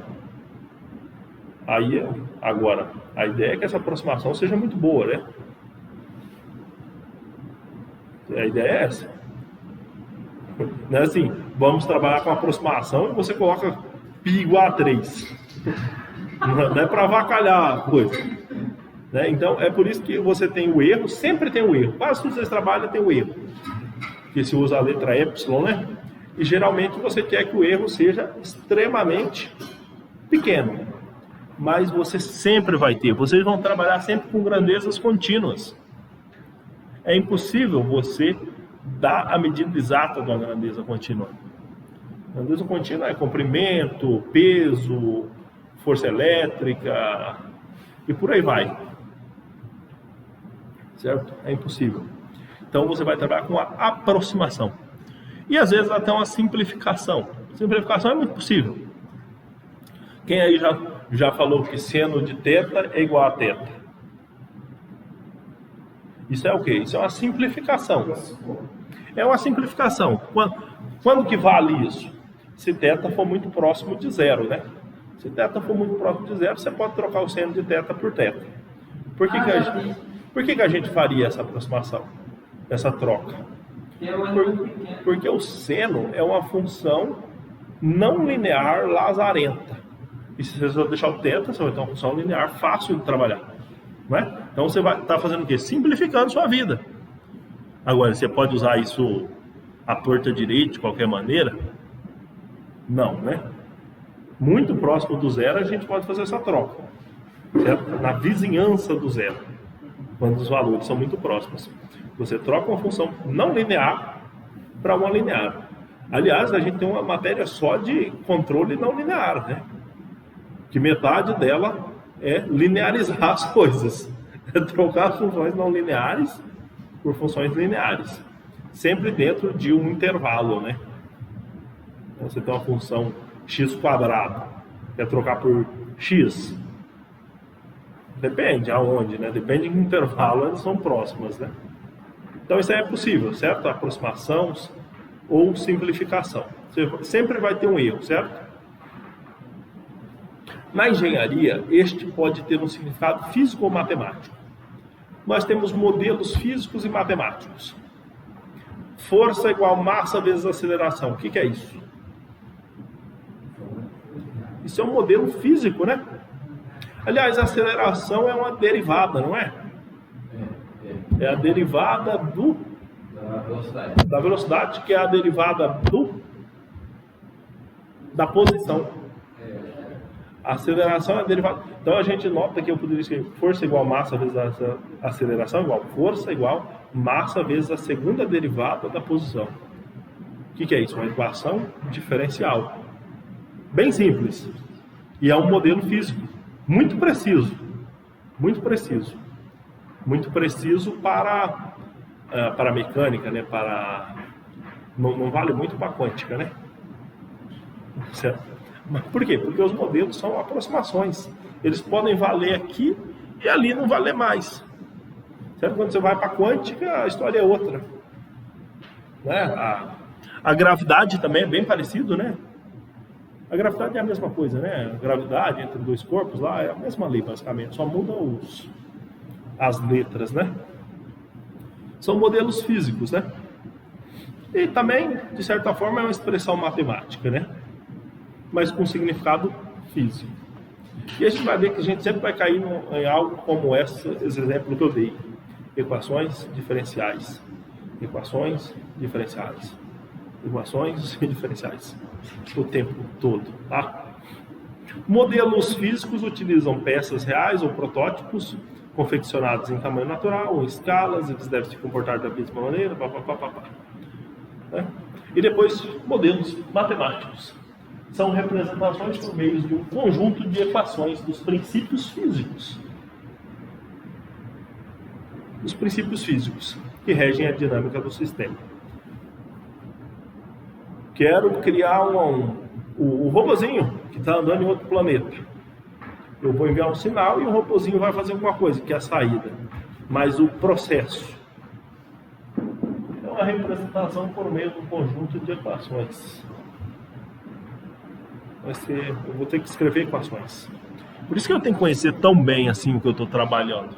Aí, agora, a ideia é que essa aproximação seja muito boa, né? A ideia é essa. Não é assim, vamos trabalhar com aproximação e você coloca π igual a 3. Não é para avacalhar a coisa. Né? Então, é por isso que você tem o erro, sempre tem o erro. Quase tudo que vocês trabalham tem o erro. Porque se usa a letra Y, né? E geralmente você quer que o erro seja extremamente pequeno. Mas você sempre vai ter. Vocês vão trabalhar sempre com grandezas contínuas. É impossível você dar a medida exata de uma grandeza contínua. Grandeza contínua é comprimento, peso, força elétrica e por aí vai. Certo? É impossível. Então você vai trabalhar com a aproximação. E às vezes até uma simplificação. Simplificação é muito possível. Quem aí já falou que seno de θ é igual a θ? Isso é o quê? Isso é uma simplificação. É uma simplificação. Quando que vale isso? Se θ for muito próximo de zero, né? Se θ for muito próximo de zero, você pode trocar o seno de θ por θ. Por que a gente faria essa aproximação? Essa troca? Porque o seno é uma função não linear lazarenta. E se você deixar o θ, você vai ter uma função linear fácil de trabalhar. Não é? Então você vai estar fazendo o quê? Simplificando sua vida. Agora, você pode usar isso à torta direita, de qualquer maneira? Não, né? Muito próximo do zero, a gente pode fazer essa troca. Certo? Na vizinhança do zero. Quando os valores são muito próximos. Você troca uma função não linear para uma linear. Aliás, a gente tem uma matéria só de controle não linear, né? Que metade dela é linearizar as coisas. É trocar as funções não lineares por funções lineares. Sempre dentro de um intervalo, né? Você tem uma função x², quer trocar por x. Depende aonde, né? Depende em que intervalo elas são próximas, né? Então isso aí é possível, certo? Aproximação ou simplificação. Você sempre vai ter um erro, certo? Na engenharia, este pode ter um significado físico ou matemático. Nós temos modelos físicos e matemáticos. força igual massa vezes aceleração. O que é isso? Isso é um modelo físico, né? Aliás, a aceleração é uma derivada, não é? É a derivada da velocidade, que é a derivada da posição. A aceleração é a derivada. Então a gente nota que eu poderia escrever força igual massa vezes a aceleração igual força igual massa vezes a segunda derivada da posição. O que é isso? Uma equação diferencial. Bem simples. E é um modelo físico muito preciso. Muito preciso. Muito preciso para a mecânica, né? Não vale muito para a quântica, né? Certo? Mas por quê? Porque os modelos são aproximações. Eles podem valer aqui e ali não valer mais. Certo? Quando você vai para a quântica, a história é outra. Né? A gravidade também é bem parecido, né? A gravidade é a mesma coisa, né? A gravidade entre dois corpos lá é a mesma lei, basicamente. Só muda as letras, né? São modelos físicos, né? E também, de certa forma, é uma expressão matemática, né? Mas com significado físico. E a gente vai ver que a gente sempre vai cair em algo como esse exemplo que eu dei. Equações diferenciais. Equações diferenciais. Equações diferenciais. O tempo todo, tá? Modelos físicos utilizam peças reais ou protótipos confeccionados em tamanho natural ou em escalas. Eles devem se comportar da mesma maneira, né? E depois, modelos matemáticos. São representações por meio de um conjunto de equações dos princípios físicos. Os princípios físicos que regem a dinâmica do sistema. Quero criar o robozinho que está andando em outro planeta. Eu vou enviar um sinal e o robozinho vai fazer alguma coisa, que é a saída. Mas o processo é uma representação por meio de um conjunto de equações. Eu vou ter que escrever equações. Por isso que eu tenho que conhecer tão bem assim o que eu estou trabalhando.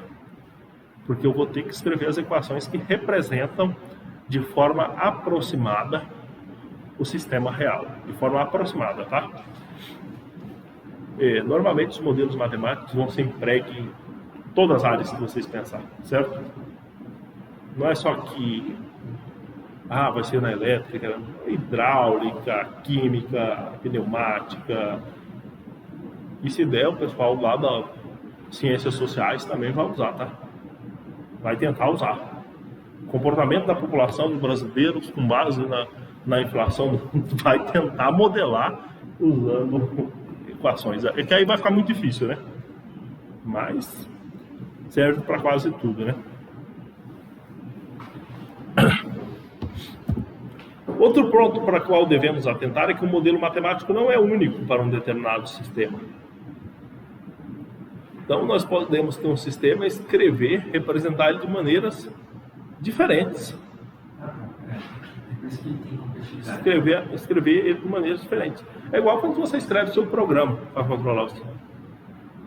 Porque eu vou ter que escrever as equações que representam de forma aproximada o sistema real. De forma aproximada, tá? Normalmente os modelos matemáticos vão ser empregos em todas as áreas que vocês pensarem, certo? Não é só que vai ser na elétrica, hidráulica, química, pneumática. E se der, o pessoal lá das ciências sociais também vai usar, tá? Vai tentar usar. O comportamento da população dos brasileiros, com base na inflação, vai tentar modelar usando equações. É que aí vai ficar muito difícil, né? Mas serve para quase tudo, né? Outro ponto para o qual devemos atentar é que o modelo matemático não é único para um determinado sistema. Então, nós podemos ter um sistema, escrever, representar ele de maneiras diferentes. Escrever ele de maneiras diferentes. É igual quando você escreve seu programa para controlar o sistema.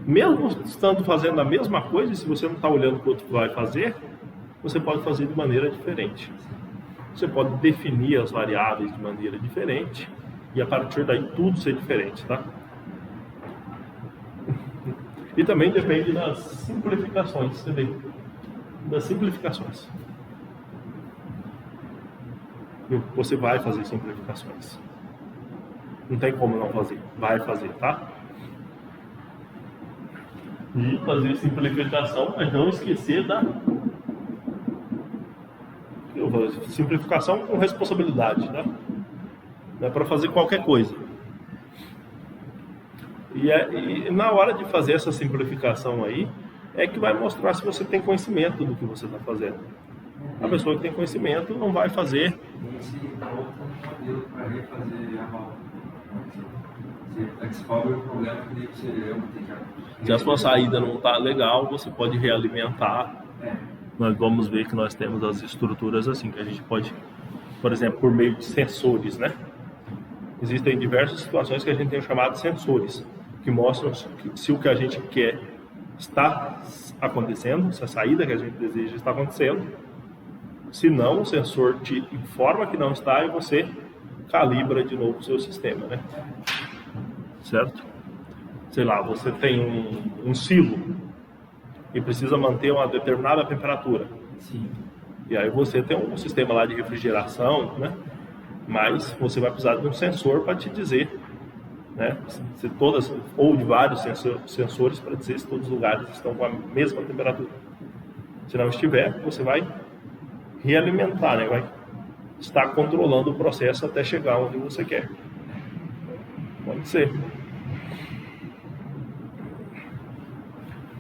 Mesmo estando fazendo a mesma coisa, se você não está olhando o que o outro vai fazer, você pode fazer de maneira diferente. Você pode definir as variáveis de maneira diferente e a partir daí tudo ser diferente, tá? E também depende das simplificações, você vê? Das simplificações. Você vai fazer simplificações. Não tem como não fazer. Vai fazer, tá? E fazer simplificação, mas não esquecer da simplificação com responsabilidade, né? Não é para fazer qualquer coisa. E na hora de fazer essa simplificação aí, é que vai mostrar se você tem conhecimento do que você está fazendo. A pessoa que tem conhecimento não vai fazer. Esse outro modelo para refazer a volta. Você descobre o problema que você Se a sua saída não está legal, você pode realimentar. Nós vamos ver que nós temos as estruturas assim, que a gente pode, por exemplo, por meio de sensores, né? Existem diversas situações que a gente tem chamado de sensores, que mostram se o que a gente quer está acontecendo, se a saída que a gente deseja está acontecendo, Se não, o sensor te informa que não está e você calibra de novo o seu sistema, né? Certo? Sei lá, você tem um silo e precisa manter uma determinada temperatura. Sim. E aí você tem um sistema lá de refrigeração, né? Mas você vai precisar de um sensor para te dizer, né? Se todas, ou de vários sensores para dizer se todos os lugares estão com a mesma temperatura. Se não estiver, você vai realimentar, né? Vai estar controlando o processo até chegar onde você quer. Pode ser.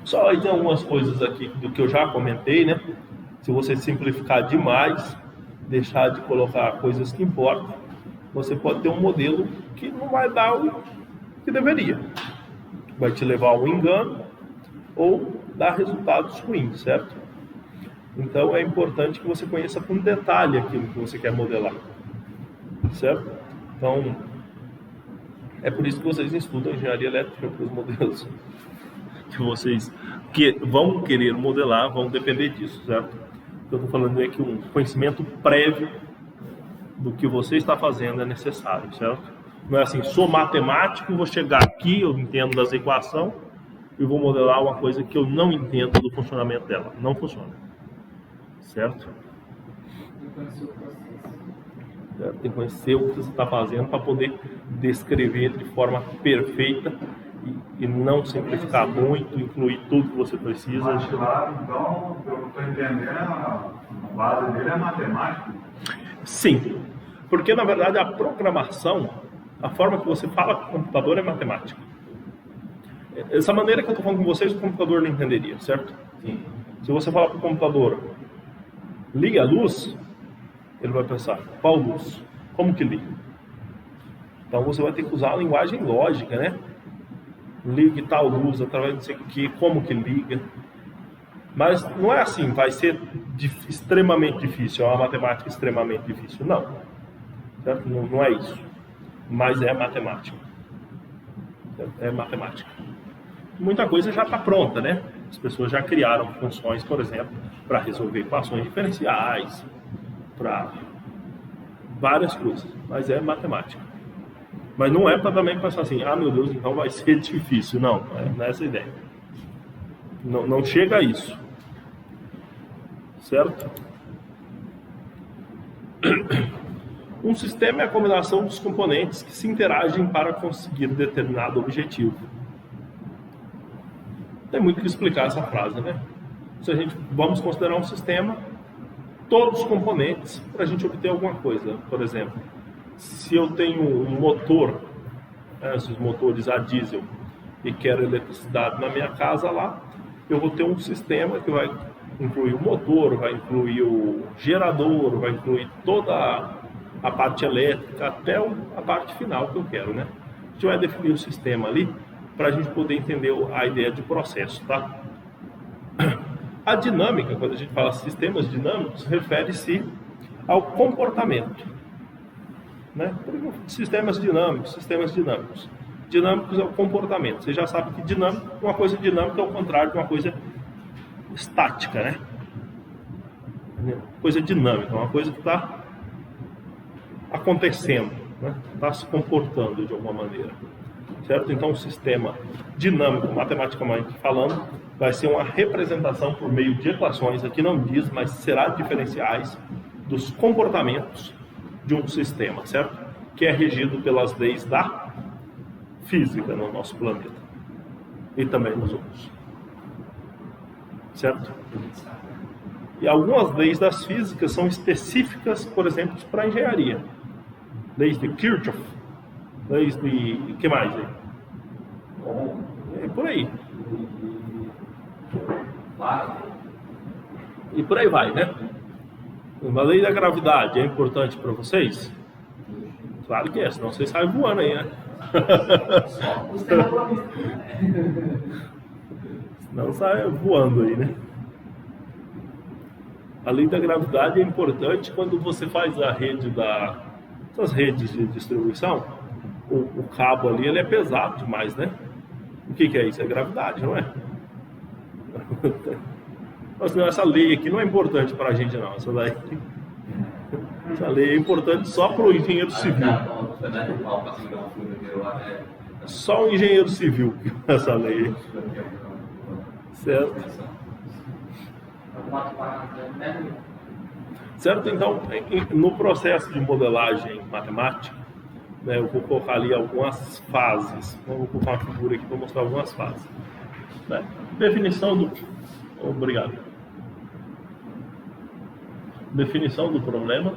Só aí tem algumas coisas aqui do que eu já comentei, né? Se você simplificar demais, deixar de colocar coisas que importam, você pode ter um modelo que não vai dar o que deveria. Vai te levar ao engano ou dar resultados ruins, certo? Então é importante que você conheça com detalhe aquilo que você quer modelar, certo? Então é por isso que vocês estudam engenharia elétrica, para os modelos que vocês vão querer modelar vão depender disso, certo? O que eu estou falando é que um conhecimento prévio do que você está fazendo é necessário, certo? Não é assim, sou matemático, vou chegar aqui, eu entendo das equações e vou modelar uma coisa que eu não entendo do funcionamento dela. Não funciona, certo? Tem que conhecer o que você está fazendo para poder descrever de forma perfeita e não simplificar muito, incluir tudo que você precisa. Mas claro, então, eu estou entendendo, a base dele é matemática. Sim, porque na verdade a programação, a forma que você fala com o computador é matemática. Essa maneira que eu estou falando com vocês, o computador não entenderia, certo? Sim. Se você falar para o computador, liga a luz, ele vai pensar, qual luz? Como que liga? Então você vai ter que usar a linguagem lógica, né? Ligue tal luz através de não sei o que, como que liga. Mas não é assim, vai ser extremamente difícil, é uma matemática extremamente difícil. Não, certo? Não é isso. Mas é matemática. É matemática. Muita coisa já está pronta, né? As pessoas já criaram funções, por exemplo, para resolver equações diferenciais, para várias coisas, mas é matemática. Mas não é para também pensar assim, ah meu Deus, então vai ser difícil. Não, não é essa a ideia. Não chega a isso. Certo? Um sistema é a combinação dos componentes que se interagem para conseguir determinado objetivo. Tem muito que explicar essa frase, né? Se a gente vamos considerar um sistema, todos os componentes para a gente obter alguma coisa. Por exemplo, se eu tenho um motor, esses motores a diesel, e quero eletricidade na minha casa lá, eu vou ter um sistema que vai incluir o motor, vai incluir o gerador, vai incluir toda a parte elétrica até a parte final que eu quero, né? A gente vai definir o sistema ali para a gente poder entender a ideia de processo, tá? A dinâmica, quando a gente fala sistemas dinâmicos, refere-se ao comportamento, né? Sistemas dinâmicos. Dinâmicos é o comportamento. Você já sabe que uma coisa dinâmica é o contrário de uma coisa estática, né? Coisa dinâmica, uma coisa que está acontecendo, né? Está se comportando de alguma maneira, certo? Então, o sistema dinâmico, matematicamente falando, vai ser uma representação por meio de equações, aqui não diz, mas será diferenciais dos comportamentos de um sistema, certo? Que é regido pelas leis da física no nosso planeta e também nos outros, certo? E algumas leis das físicas são específicas, por exemplo, para a engenharia. Leis de Kirchhoff, leis de... que mais aí? É por aí. E por aí vai, né? Uma lei da gravidade é importante para vocês? Claro que é, senão vocês saem voando aí, né? Senão sai voando aí, né? A lei da gravidade é importante quando você faz a rede essas redes de distribuição. O cabo ali, ele é pesado demais, né? O que é isso? É gravidade, não é? Mas não, essa lei aqui não é importante para a gente não, essa lei é importante só para o engenheiro civil. Só o engenheiro civil que essa lei. Certo? Certo? Então, no processo de modelagem matemática, né, eu vou colocar ali algumas fases. Vou colocar uma figura aqui para mostrar algumas fases. Né? Definição do... Obrigado. Definição do problema.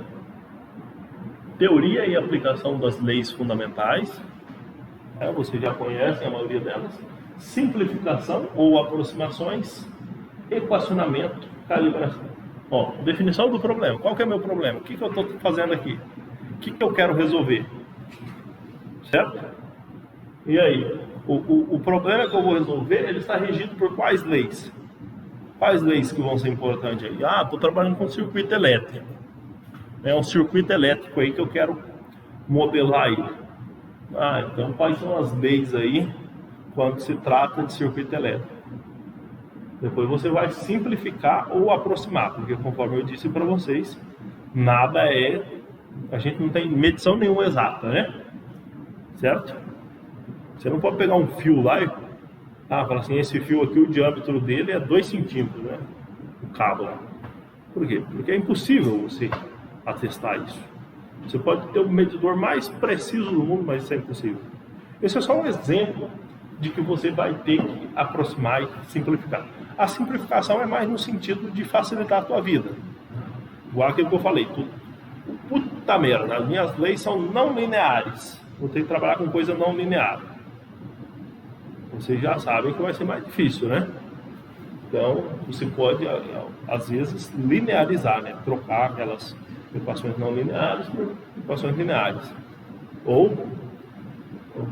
Teoria e aplicação das leis fundamentais. Vocês já conhecem a maioria delas. Simplificação ou aproximações. Equacionamento, calibração. Definição do problema. Qual que é o meu problema? O que eu estou fazendo aqui? O que eu quero resolver? Certo? E aí? O problema que eu vou resolver, ele está regido por quais leis? Quais leis que vão ser importantes aí? Estou trabalhando com circuito elétrico. É um circuito elétrico aí que eu quero modelar aí. Então quais são as leis aí quando se trata de circuito elétrico? Depois você vai simplificar ou aproximar, porque conforme eu disse para vocês, a gente não tem medição nenhuma exata, né? Certo? Você não pode pegar um fio lá e falar assim, esse fio aqui, o diâmetro dele é 2 centímetros, né? O cabo lá. Por quê? Porque é impossível você atestar isso. Você pode ter o medidor mais preciso do mundo, mas isso é impossível. Esse é só um exemplo de que você vai ter que aproximar e simplificar. A simplificação é mais no sentido de facilitar a tua vida. Igual aquilo que eu falei. Puta merda, as minhas leis são não lineares. Vou ter que trabalhar com coisa não linear. Vocês já sabem que vai ser mais difícil, né? Então, você pode, às vezes, linearizar, né? Trocar aquelas equações não lineares por equações lineares. Ou,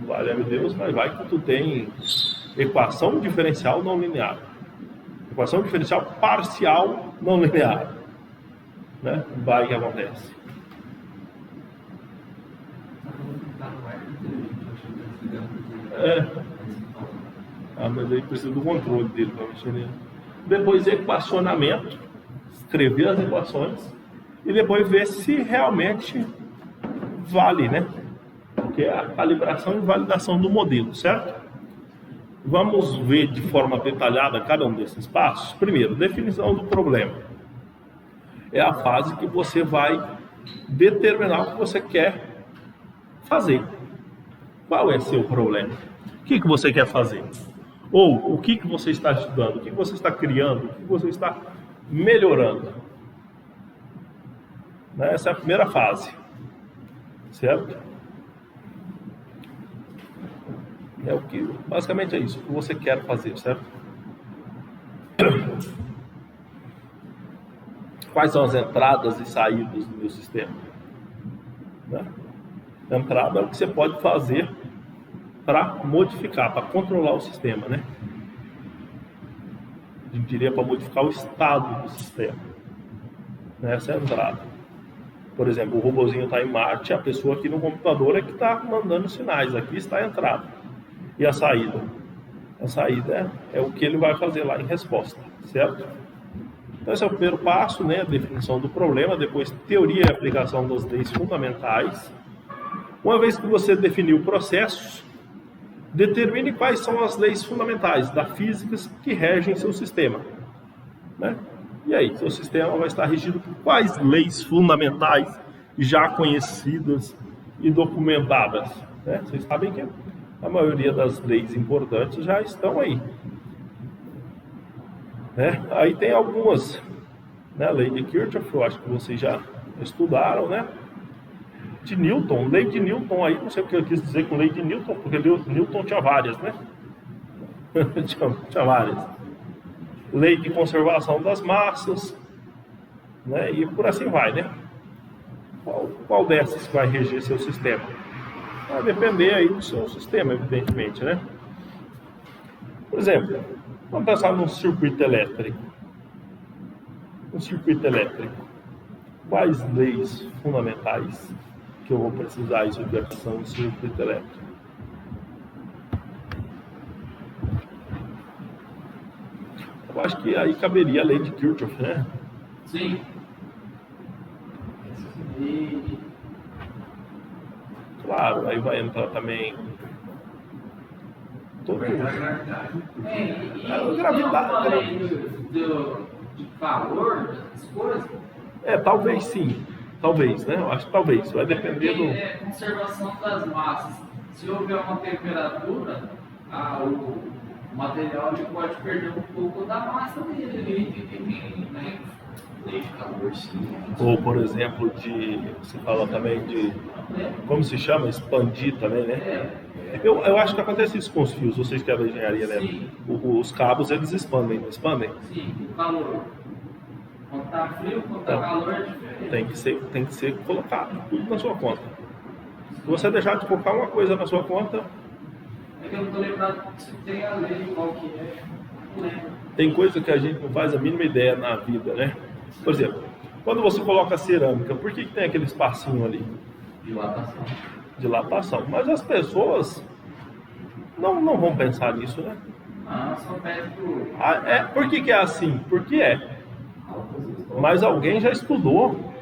valeu Deus, mas vai que tu tem equação diferencial não linear. Equação diferencial parcial não linear. Né? Vai que acontece. Mas aí precisa do controle dele para mexer nele. Depois equacionamento, escrever as equações e depois ver se realmente vale, né? Que é a calibração e validação do modelo, certo? Vamos ver de forma detalhada cada um desses passos. Primeiro, definição do problema. É a fase que você vai determinar o que você quer fazer. Qual é seu problema? O que você quer fazer? Ou o que você está estudando? O que você está criando? O que você está melhorando? Essa é a primeira fase. Certo? Basicamente é isso, o que você quer fazer, certo? Quais são as entradas e saídas do meu sistema? Né? Entrada é o que você pode fazer para modificar, para controlar o sistema, né? Eu diria para modificar o estado do sistema. Essa é a entrada. Por exemplo, o robozinho está em Marte, a pessoa aqui no computador é que está mandando sinais. Aqui está a entrada. E a saída? A saída é o que ele vai fazer lá em resposta, certo? Então esse é o primeiro passo, né? A definição do problema, depois teoria e aplicação das leis fundamentais. Uma vez que você definiu processos, determine quais são as leis fundamentais da física que regem seu sistema, né? E aí, seu sistema vai estar regido por quais leis fundamentais já conhecidas e documentadas, né? Vocês sabem que a maioria das leis importantes já estão aí, né? Aí tem algumas, né? A lei de Kirchhoff, eu acho que vocês já estudaram, né? De Newton, lei de Newton aí, não sei o que eu quis dizer com lei de Newton, porque Newton tinha várias, né? tinha várias. Lei de conservação das massas, né? E por assim vai, né? Qual dessas vai reger seu sistema? Vai depender aí do seu sistema, evidentemente, né? Por exemplo, vamos pensar num circuito elétrico. Um circuito elétrico. Quais leis fundamentais que eu vou precisar de aplicação do circuito elétrico? Eu acho que aí caberia a lei de Kirchhoff, né? Sim. E Claro, aí vai entrar também todo Vai entrar gravidade. A gravidade, tem uma lei de calor das coisas. Talvez sim. Talvez, né? Eu acho que talvez. Vai depender Porque do. é conservação das massas. Se houver uma temperatura, o material ele pode perder um pouco da massa dele. Né? Lei de calor, sim. Ou, por exemplo, se fala também de. Como se chama? Expandir também, né? Eu acho que acontece isso com os fios, vocês que é da engenharia, né? Sim. Os cabos eles expandem, não expandem? Sim, o calor. Quando tá frio, quando tá Então, calor é diferente. Tem que ser colocado tudo na sua conta. Se você deixar de colocar uma coisa na sua conta, É que eu não tô lembrado se tem a lei, qual que é. Não lembro. tem coisa que a gente não faz a mínima ideia na vida, né? Por exemplo, quando você coloca cerâmica, por que tem aquele espacinho ali? Dilatação. Dilatação. Mas as pessoas não vão pensar nisso, né? Não, só pede pro. Por que é assim? Porque é. Altas histórias. Mas alguém já estudou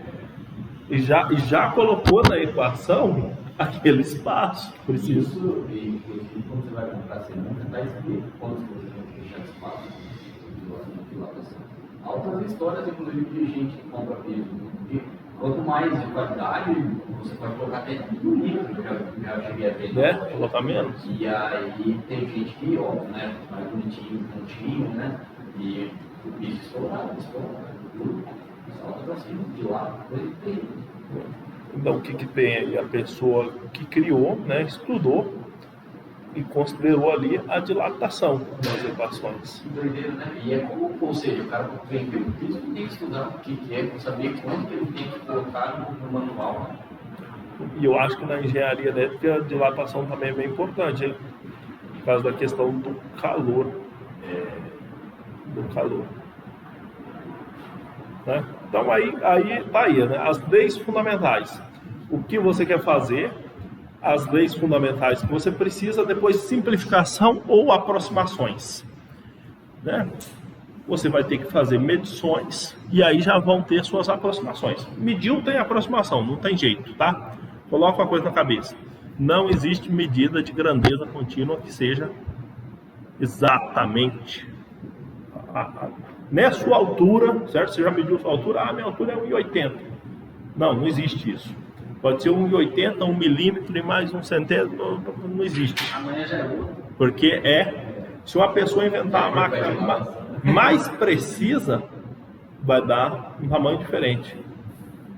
e já colocou na equação aquele espaço preciso. Isso, e inclusive quando você vai comprar cerâmica, está escrito quantos você tem que deixar espaço de dilatação. Altas histórias, inclusive, de gente que compra piso. Porque quanto mais de qualidade, você pode colocar até 5 litros, já cheguei a ver. Né? Colocar menos. E aí tem gente que, óbvio, né, mais bonitinho, pontinho, né, e o piso estourado, tudo. Salta pra cima, de lá, coisa terrível. Então o que tem aí? A pessoa que criou, né, estudou e considerou ali a dilatação das equações. Que doideira, né? E é como, ou seja, o cara vendeu o piso que tem que estudar o que é, para saber quanto que ele tem que colocar no manual, né? E eu acho que na engenharia elétrica a dilatação também é bem importante, hein? Por causa da questão do calor. Né? Então aí tá aí, né? As leis fundamentais. O que você quer fazer, as leis fundamentais que você precisa, depois simplificação ou aproximações. Né? Você vai ter que fazer medições e aí já vão ter suas aproximações. Mediu tem aproximação, não tem jeito, tá? Coloca uma coisa na cabeça. Não existe medida de grandeza contínua que seja exatamente a sua altura, certo? Você já mediu sua altura? Minha altura é 1,80. Não existe isso. Pode ser 1,80, 1 milímetro e mais um centésimo, não existe. Amanhã já é outro. Porque se uma pessoa inventar uma máquina mais precisa, vai dar um tamanho diferente.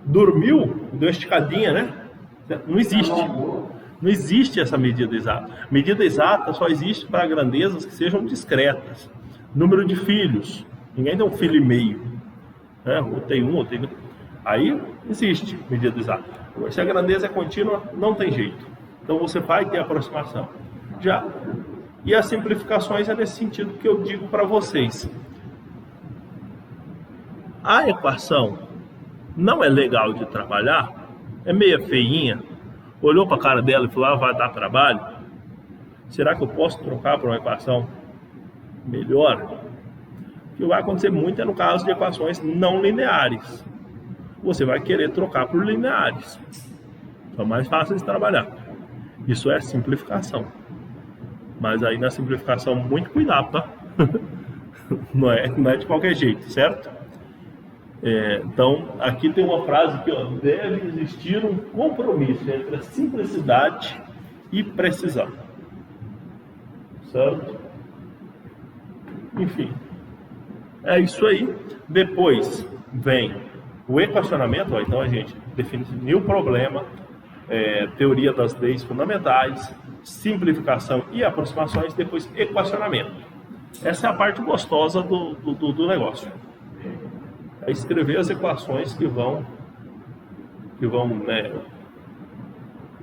Dormiu, deu uma esticadinha, né? Não existe. Não existe essa medida exata. Medida exata só existe para grandezas que sejam discretas. Número de filhos. Ninguém tem um filho e meio. Né? Ou tem um, ou tem dois. Aí existe medida exata. Agora, se a grandeza é contínua, não tem jeito. Então você vai ter aproximação. E as simplificações é nesse sentido que eu digo para vocês. A equação não é legal de trabalhar, é meia feinha. Olhou para a cara dela e falou, vai dar trabalho? Será que eu posso trocar para uma equação melhor? O que vai acontecer muito é no caso de equações não lineares. Você vai querer trocar por lineares. São mais fáceis de trabalhar. Isso é simplificação. Mas aí na simplificação, muito cuidado, tá? Não é de qualquer jeito, certo? Então, aqui tem uma frase aqui, ó, deve existir um compromisso entre a simplicidade e precisão. Certo? Enfim, é isso aí. Depois vem o equacionamento, ó, então a gente definiu o problema, teoria das leis fundamentais, simplificação e aproximações, depois equacionamento. Essa é a parte gostosa do negócio. É escrever as equações que vão né,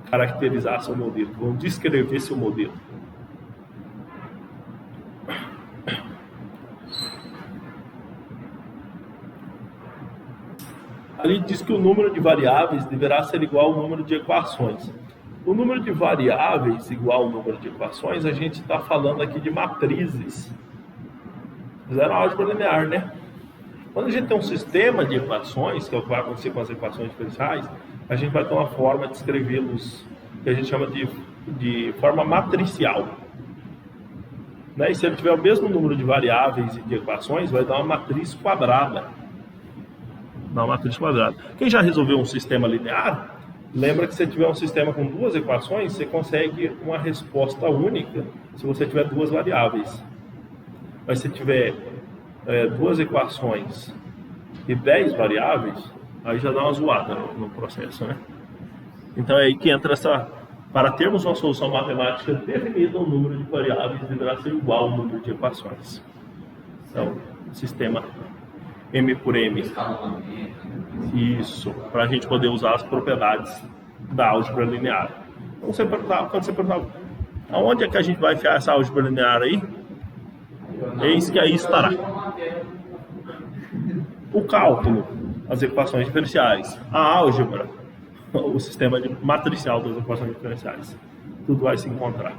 caracterizar seu modelo, vão descrever seu modelo. Ali diz que o número de variáveis deverá ser igual ao número de equações. O número de variáveis igual ao número de equações, a gente está falando aqui de matrizes. Fizeram álgebra linear, né? Quando a gente tem um sistema de equações, que é o que vai acontecer com as equações diferenciais, a gente vai ter uma forma de escrevê-los que a gente chama de forma matricial. Né? E se ele tiver o mesmo número de variáveis e de equações, vai dar uma matriz quadrada. Quem já resolveu um sistema linear, lembra que se tiver um sistema com duas equações, você consegue uma resposta única se você tiver duas variáveis. Mas se tiver duas equações e 10 variáveis, aí já dá uma zoada no processo, né? Então é aí que entra para termos uma solução matemática definida, o número de variáveis deverá ser igual ao número de equações. Então, sistema M por M. Isso, para a gente poder usar as propriedades da álgebra linear. Então, quando você perguntava, aonde é que a gente vai enfiar essa álgebra linear aí? Eis que aí estará. O cálculo, as equações diferenciais, a álgebra, o sistema matricial das equações diferenciais. Tudo vai se encontrar.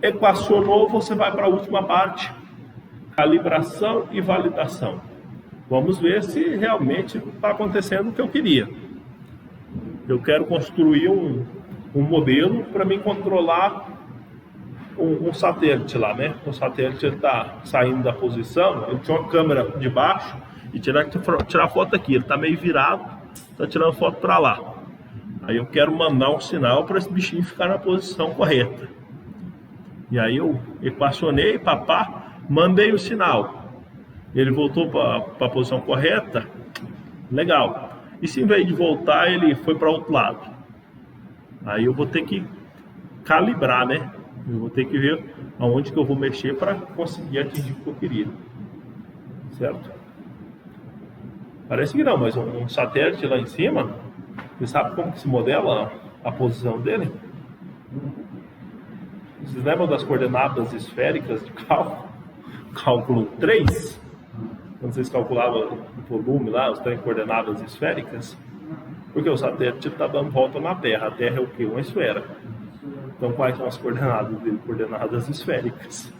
Equacionou, você vai para a última parte, calibração e validação. Vamos ver se realmente está acontecendo o que eu queria. Eu quero construir um modelo para me controlar um satélite lá, né? O satélite está saindo da posição, ele tinha uma câmera de baixo e tirar foto aqui. Ele está meio virado, está tirando foto para lá. Aí eu quero mandar um sinal para esse bichinho ficar na posição correta. E aí eu equacionei, mandei o sinal. Ele voltou para a posição correta, legal. E se em vez de voltar, ele foi para outro lado? Aí eu vou ter que calibrar, né? Eu vou ter que ver aonde que eu vou mexer para conseguir atingir o que eu queria. Certo? Parece que não, mas um satélite lá em cima, você sabe como que se modela a posição dele? Vocês lembram das coordenadas esféricas de cálculo 3? Quando vocês calculavam o volume lá, os três coordenadas esféricas? Porque o satélite está dando volta na Terra. A Terra é o quê? Uma esfera. Então, quais são as coordenadas dele? Coordenadas esféricas.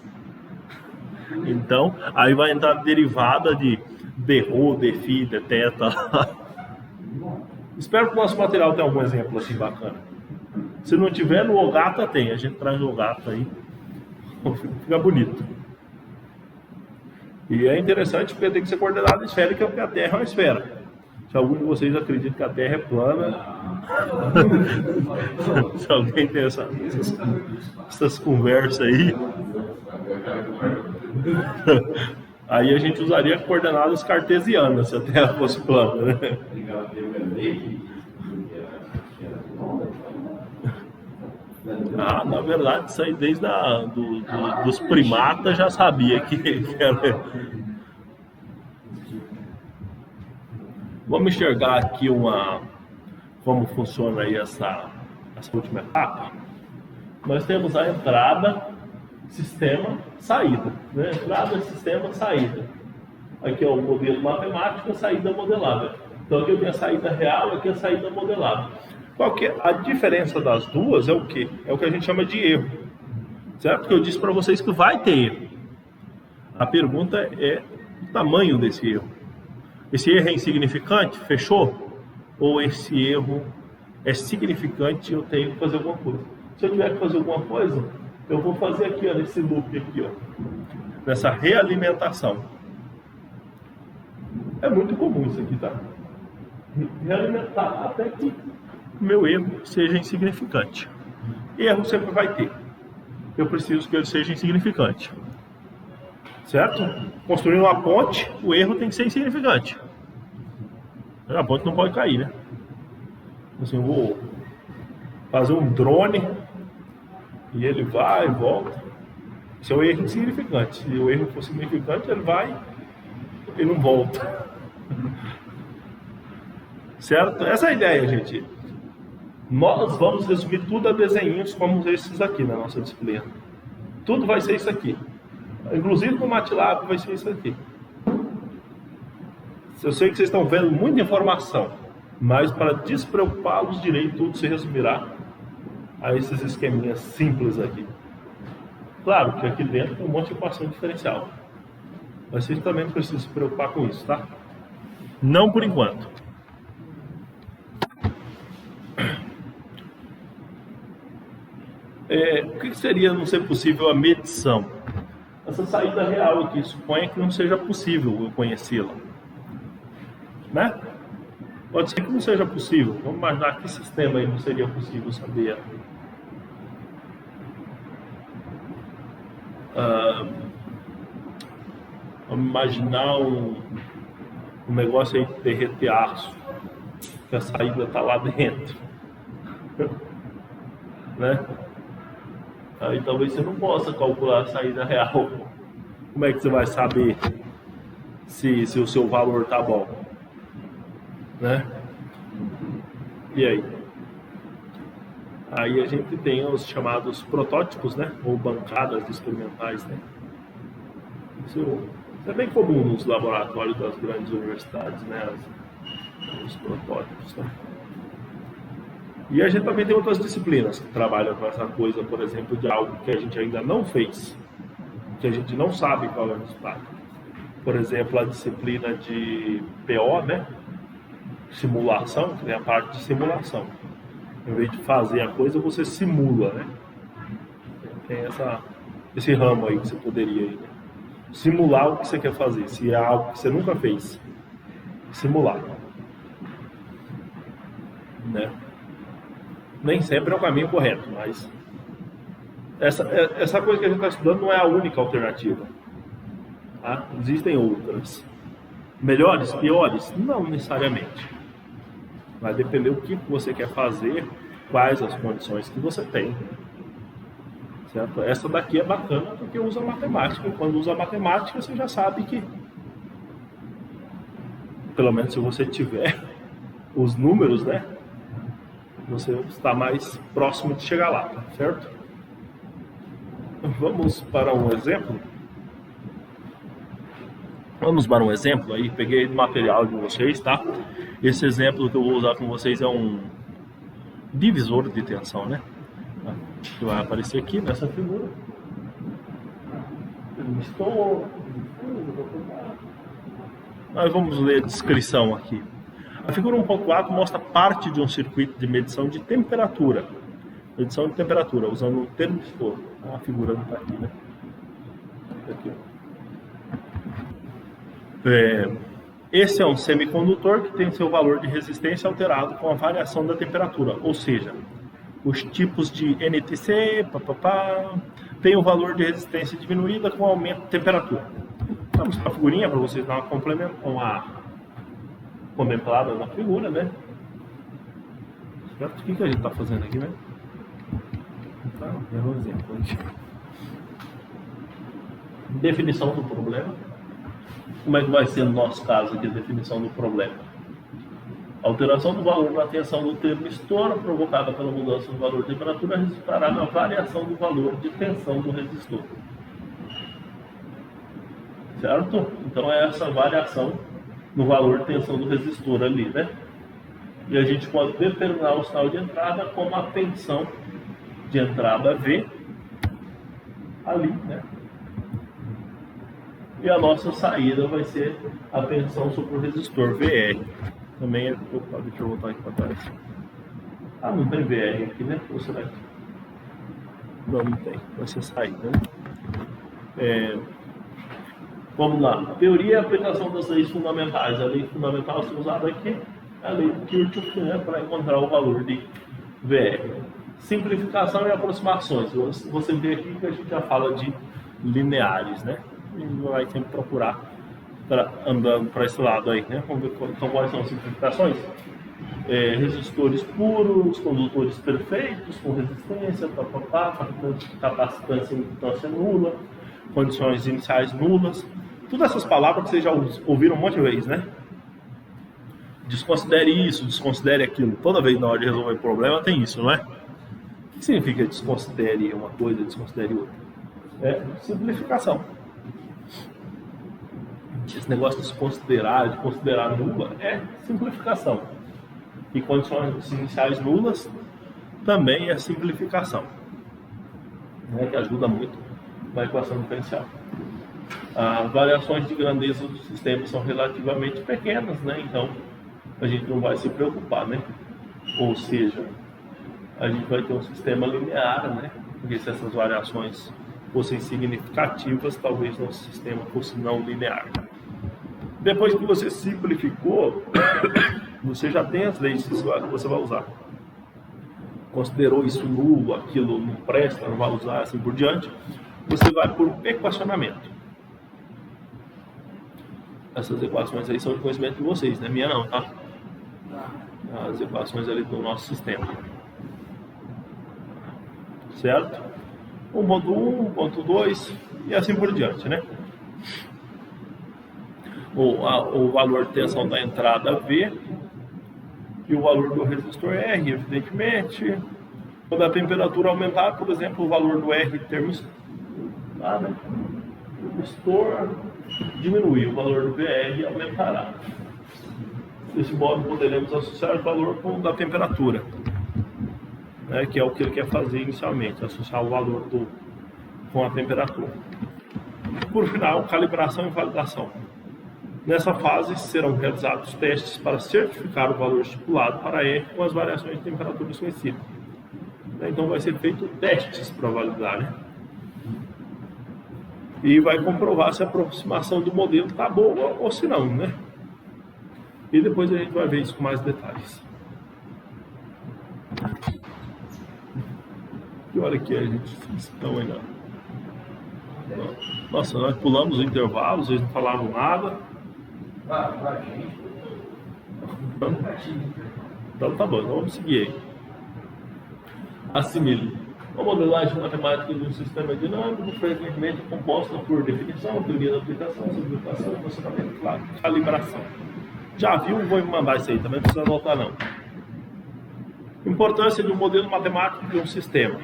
Então, aí vai entrar a derivada de dρ, dφ, dθ. Espero que o nosso material tenha algum exemplo assim bacana. Se não tiver, no Ogata tem. A gente traz o Ogata aí. Fica bonito. E é interessante porque tem que ser coordenada esférica, porque a Terra é uma esfera. Se algum de vocês acredita que a Terra é plana, se alguém tem essas conversas aí, aí a gente usaria coordenadas cartesianas se a Terra fosse plana, né? Na verdade, isso aí desde dos primatas já sabia que era. Vamos enxergar aqui como funciona aí essa última etapa. Nós temos a entrada, sistema, saída. Né? Entrada, sistema, saída. Aqui é o modelo matemático, a saída modelável. Então aqui eu tenho a saída real, aqui a saída modelável. Qual que é? A diferença das duas é o quê? É o que a gente chama de erro. Certo? Porque eu disse para vocês que vai ter erro. A pergunta é o tamanho desse erro. Esse erro é insignificante? Fechou? Ou esse erro é significante e eu tenho que fazer alguma coisa? Se eu tiver que fazer alguma coisa, eu vou fazer aqui, ó, nesse loop aqui, ó, nessa realimentação. É muito comum isso aqui, tá? Realimentar até que o meu erro seja insignificante. Erro sempre vai ter. Eu preciso que ele seja insignificante. Certo? Construindo uma ponte, o erro tem que ser insignificante. A ponte não pode cair, né? Assim, eu vou fazer um drone e ele vai e volta. Isso é um erro insignificante. Se o erro for significante, ele vai e não volta. Certo? Essa é a ideia, gente. Nós vamos resumir tudo a desenhinhos como esses aqui na nossa disciplina. Tudo vai ser isso aqui. Inclusive no MATLAB vai ser isso aqui. Eu sei que vocês estão vendo muita informação, mas para despreocupá-los direito, tudo se resumirá a esses esqueminhas simples aqui. Claro que aqui dentro tem um monte de equação diferencial. Mas vocês também não precisam se preocupar com isso, tá? Não por enquanto. O que seria não ser possível a medição? Essa saída real aqui suponha que não seja possível eu conhecê-la, né? Pode ser que não seja possível. Vamos imaginar que sistema aí não seria possível saber. Vamos imaginar um negócio aí de derreter aço, que a saída está lá dentro, né? Aí talvez você não possa calcular a saída real. Como é que você vai saber se o seu valor está bom, né? E aí? Aí a gente tem os chamados protótipos, né? Ou bancadas experimentais, né? Isso é bem comum nos laboratórios das grandes universidades, né? Os protótipos, né? E a gente também tem outras disciplinas que trabalham com essa coisa, por exemplo, de algo que a gente ainda não fez, que a gente não sabe qual é o resultado. Por exemplo, a disciplina de PO, né? Simulação, que tem a parte de simulação. Em vez de fazer a coisa, você simula, né? Tem esse ramo aí que você poderia ir, né? Simular o que você quer fazer, se é algo que você nunca fez. Simular, né? Nem sempre é o caminho correto, mas essa coisa que a gente está estudando não é a única alternativa, tá? Existem outras. Melhores, piores? Não necessariamente. Vai depender do que você quer fazer, quais as condições que você tem. Certo? Essa daqui é bacana porque usa matemática. E quando usa matemática, você já sabe que, pelo menos se você tiver os números, né? Você está mais próximo de chegar lá, tá certo? Vamos para um exemplo. Vamos para um exemplo aí. Peguei o material de vocês, tá? Esse exemplo que eu vou usar com vocês é um divisor de tensão, né? Que vai aparecer aqui nessa figura. Nós vamos ler a descrição aqui. A figura 1.4 mostra parte de um circuito de medição de temperatura. Medição de temperatura, usando um termistor. A figura não está aqui, né? Aqui. Esse é um semicondutor que tem seu valor de resistência alterado com a variação da temperatura. Ou seja, os tipos de NTC, tem o valor de resistência diminuída com aumento de temperatura. Vamos para a figurinha para vocês dar uma contemplada na figura, né? Certo? O que a gente está fazendo aqui, né? Tá, é um exemplo aqui. Definição do problema. Como é que vai ser no nosso caso aqui a definição do problema? A alteração do valor da tensão do termistor provocada pela mudança do valor de temperatura resultará na variação do valor de tensão do resistor. Certo? Então é essa variação no valor de tensão do resistor ali, né? E a gente pode determinar o sinal de entrada como a tensão de entrada V ali, né? E a nossa saída vai ser a tensão sobre o resistor VR. Também é... Opa, deixa eu voltar aqui para trás. Ah, não tem VR aqui, né? Ou será que... Não tem. Vai ser saída, né? Vamos lá. A teoria e a aplicação das leis fundamentais. A lei fundamental a ser usada aqui é a lei de Kirchhoff, né, para encontrar o valor de VR. Simplificação e aproximações. Você vê aqui que a gente já fala de lineares, né? E vai sempre procurar andando para esse lado aí, né? Vamos ver então, quais são as simplificações. Resistores puros, condutores perfeitos, com resistência, capacitância e impedância nula, condições iniciais nulas. Todas essas palavras que vocês já ouviram um monte de vezes, né? Desconsidere isso, desconsidere aquilo. Toda vez na hora de resolver problema tem isso, não é? O que significa desconsidere uma coisa, desconsidere outra? É simplificação. Esse negócio de considerar nula é simplificação. E condições iniciais nulas também é simplificação, né, que ajuda muito na equação diferencial. as variações de grandeza do sistema são relativamente pequenas, né? Então a gente não vai se preocupar, né? Ou seja, a gente vai ter um sistema linear, né? Porque se essas variações fossem significativas, talvez nosso sistema fosse não linear. Depois que você simplificou, você já tem as leis que você vai usar. Considerou isso nulo, aquilo não presta, não vai usar, assim por diante, você vai por equacionamento. Essas equações aí são de conhecimento de vocês, não é minha não, tá? As equações ali do nosso sistema. Certo? 1.1, 1.2 e assim por diante, né? O valor de tensão da entrada V e o valor do resistor R, evidentemente. Quando a temperatura aumentar, por exemplo, o valor do R termostor diminuir, o valor do VR aumentará. Desse modo, poderemos associar o valor com o da temperatura, né, que é o que ele quer fazer inicialmente, associar o valor com a temperatura. Por final, calibração e validação. Nessa fase, serão realizados testes para certificar o valor estipulado para R com as variações de temperatura conhecidas. Então, vai ser feito testes para validar, né? E vai comprovar se a aproximação do modelo está boa ou se não, né? E depois a gente vai ver isso com mais detalhes. Que hora que a gente estão ainda? Nossa, nós pulamos o intervalo, vocês não falavam nada. Então tá bom, então vamos seguir aí. Assimile. A modelagem matemática de um sistema dinâmico frequentemente é composta por definição, teoria da aplicação, simplificação, funcionamento, calibração. Já viu? Vou mandar isso aí, também não precisa anotar não. Importância de um modelo matemático de um sistema.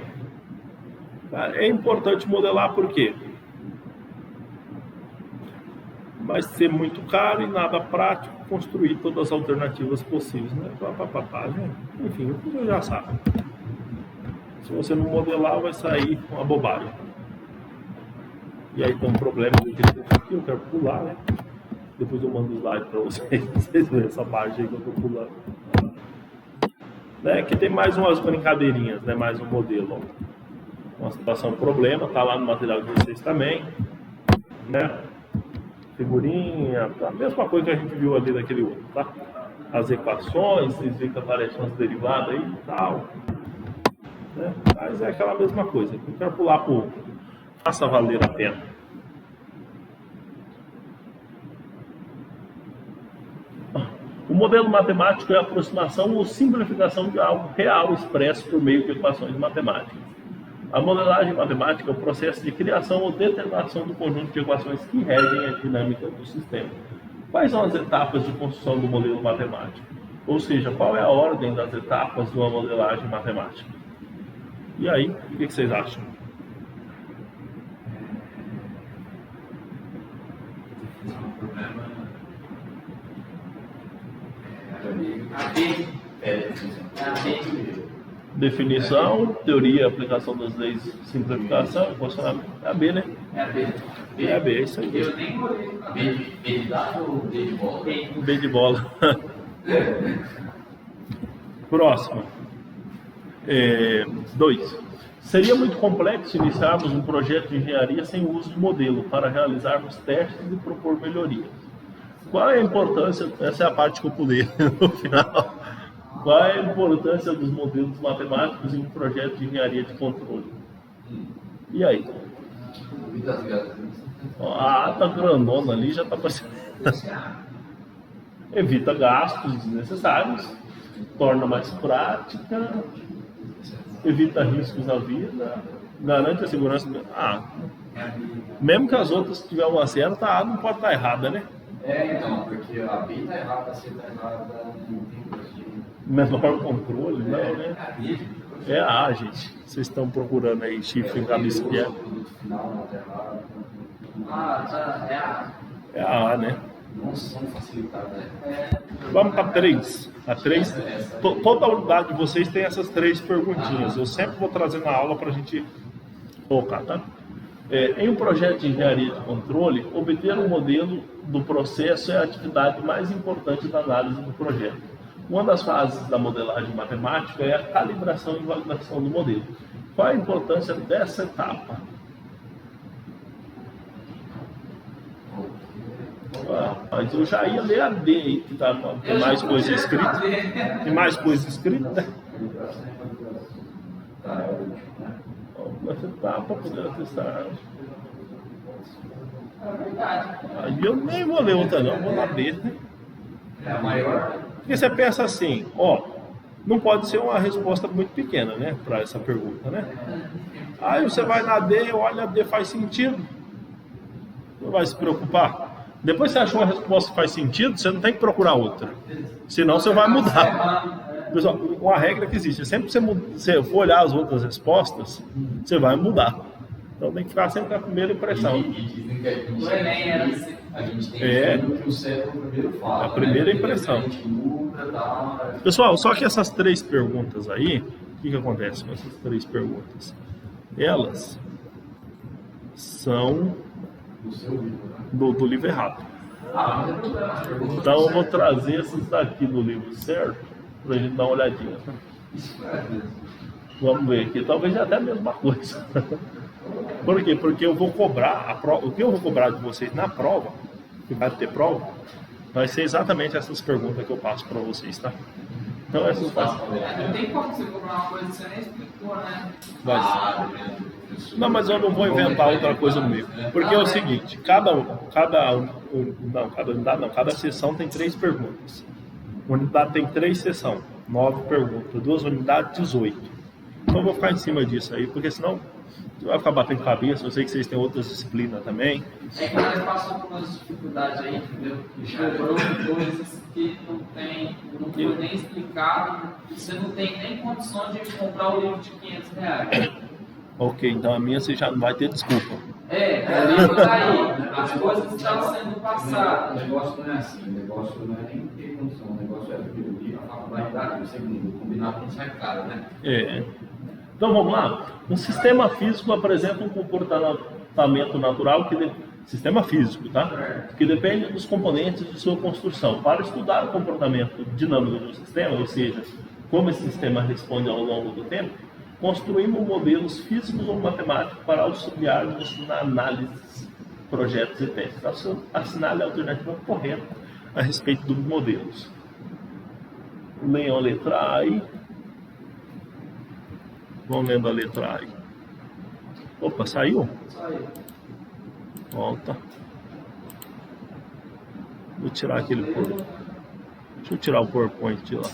É importante modelar por quê? Vai ser muito caro e nada prático construir todas as alternativas possíveis, né? Enfim, você já sabe. Se você não modelar, vai sair uma bobagem. E aí tem um problema aqui, eu quero pular, né? Depois eu mando o slide para vocês verem essa parte aí que eu estou pulando. Né? Que tem mais umas brincadeirinhas, né? Mais um modelo. Ó. Uma situação problema, tá lá no material de vocês também. Né? Figurinha, a mesma coisa que a gente viu ali daquele outro, tá? As equações, vocês veem que aparecem umas derivadas aí e tal. Né? Mas é aquela mesma coisa. Eu quero pular por faça valer a pena. O modelo matemático é a aproximação ou simplificação de algo real expresso por meio de equações matemáticas. A modelagem matemática é o processo de criação ou determinação do conjunto de equações que regem a dinâmica do sistema. Quais são as etapas de construção do modelo matemático? Ou seja, qual é a ordem das etapas de uma modelagem matemática? E aí, o que vocês acham? Definição, teoria, aplicação das leis, simplificação, funcionamento. É a B, né? É a B. É a B, é isso aí. Eu nem olhei pra B de dado ou B de bola? B de bola. Próximo. 2. Seria muito complexo iniciarmos um projeto de engenharia sem o uso de modelo para realizarmos testes e propor melhorias. Qual é a importância, essa é a parte que eu pulei no final, qual é a importância dos modelos matemáticos em um projeto de engenharia de controle? E aí? A ata grandona ali já está parecendo. Evita gastos desnecessários, torna mais prática, evita riscos na vida, garante a segurança. Mesmo que as outras tiverem uma certa, a A não pode estar errada, né? Então, porque a B está errada, a C está errada, não tem positivo. Menor controle, não, né? É a A, gente. Vocês estão procurando aí chifre em cabeça que é. O produto final não está errado. é a... É a A, né? Nossa, vamos facilitar, né? Vamos para 3. A 3. Toda a unidade de vocês tem essas 3 perguntinhas. Eu sempre vou trazer na aula para a gente colocar, tá? Em um projeto de engenharia de controle, obter um modelo do processo é a atividade mais importante da análise do projeto. Uma das fases da modelagem matemática é a calibração e validação do modelo. Qual a importância dessa etapa? Mas eu já ia ler a D aí, que tem mais coisa escrita. Tem mais coisa escrita. Essa etapa poderá testar. É verdade. Aí eu nem vou ler outra não, vou na B, né? É a maior. Porque você pensa assim, não pode ser uma resposta muito pequena, né, para essa pergunta, né? Aí você vai na D, olha, a D faz sentido, não vai se preocupar. Depois você achou uma resposta que faz sentido, você não tem que procurar outra, senão você vai mudar. Pessoal, uma regra que existe, sempre que você for olhar as outras respostas, você vai mudar. Então tem que ficar sempre com a primeira impressão. E dizem que a gente O Enem era assim. A gente tem É. que o cérebro primeiro fala. A primeira né? impressão. A gente muda, dá. Pessoal, só que essas 3 perguntas aí, o que acontece com essas 3 perguntas? Elas são Do seu livro, né? do livro errado. Ah, não tem problema. As perguntas Então eu são vou trazer essas daqui do livro certo, pra gente dar uma olhadinha. Isso é mesmo. Vamos ver aqui, talvez é até a mesma coisa. Por quê? Porque eu vou cobrar, o que eu vou cobrar de vocês na prova, que vai ter prova, vai ser exatamente essas perguntas que eu passo para vocês, tá? Então essas Não tem como você cobrar uma coisa que você nem explicou, né? vai ser. Não, mas eu não vou inventar outra coisa no meio. Porque é o seguinte, cada sessão tem 3 perguntas. Uma unidade tem 3 sessões, 9 perguntas, 2 unidades, 18. Então eu vou ficar em cima disso aí, porque senão você vai ficar batendo cabeça. Eu sei que vocês têm outras disciplinas também. É que nós passamos por umas dificuldades aí, entendeu? Cobrou coisas que não foi nem explicado, você não tem nem condições de comprar o livro de R$500. Ok, então a minha você já não vai ter desculpa. O livro tá aí, as coisas estão sendo O passadas. negócio não é assim, o negócio não é nem ter condição, o negócio é porque a faculdade dá, o segundo, combinado não sai caro, né? Então vamos lá. Um sistema físico apresenta um comportamento natural sistema físico, tá? Que depende dos componentes de sua construção. Para estudar o comportamento dinâmico do sistema, ou seja, como esse sistema responde ao longo do tempo, construímos modelos físicos ou matemáticos para auxiliar-nos na análise, projetos e testes. Assinale a alternativa correta a respeito dos modelos. Leiam a letra A aí. Vamos lendo a letra A aí. Opa, saiu? Saiu. Volta. Vou tirar aquele. Deixa eu tirar o PowerPoint de lá.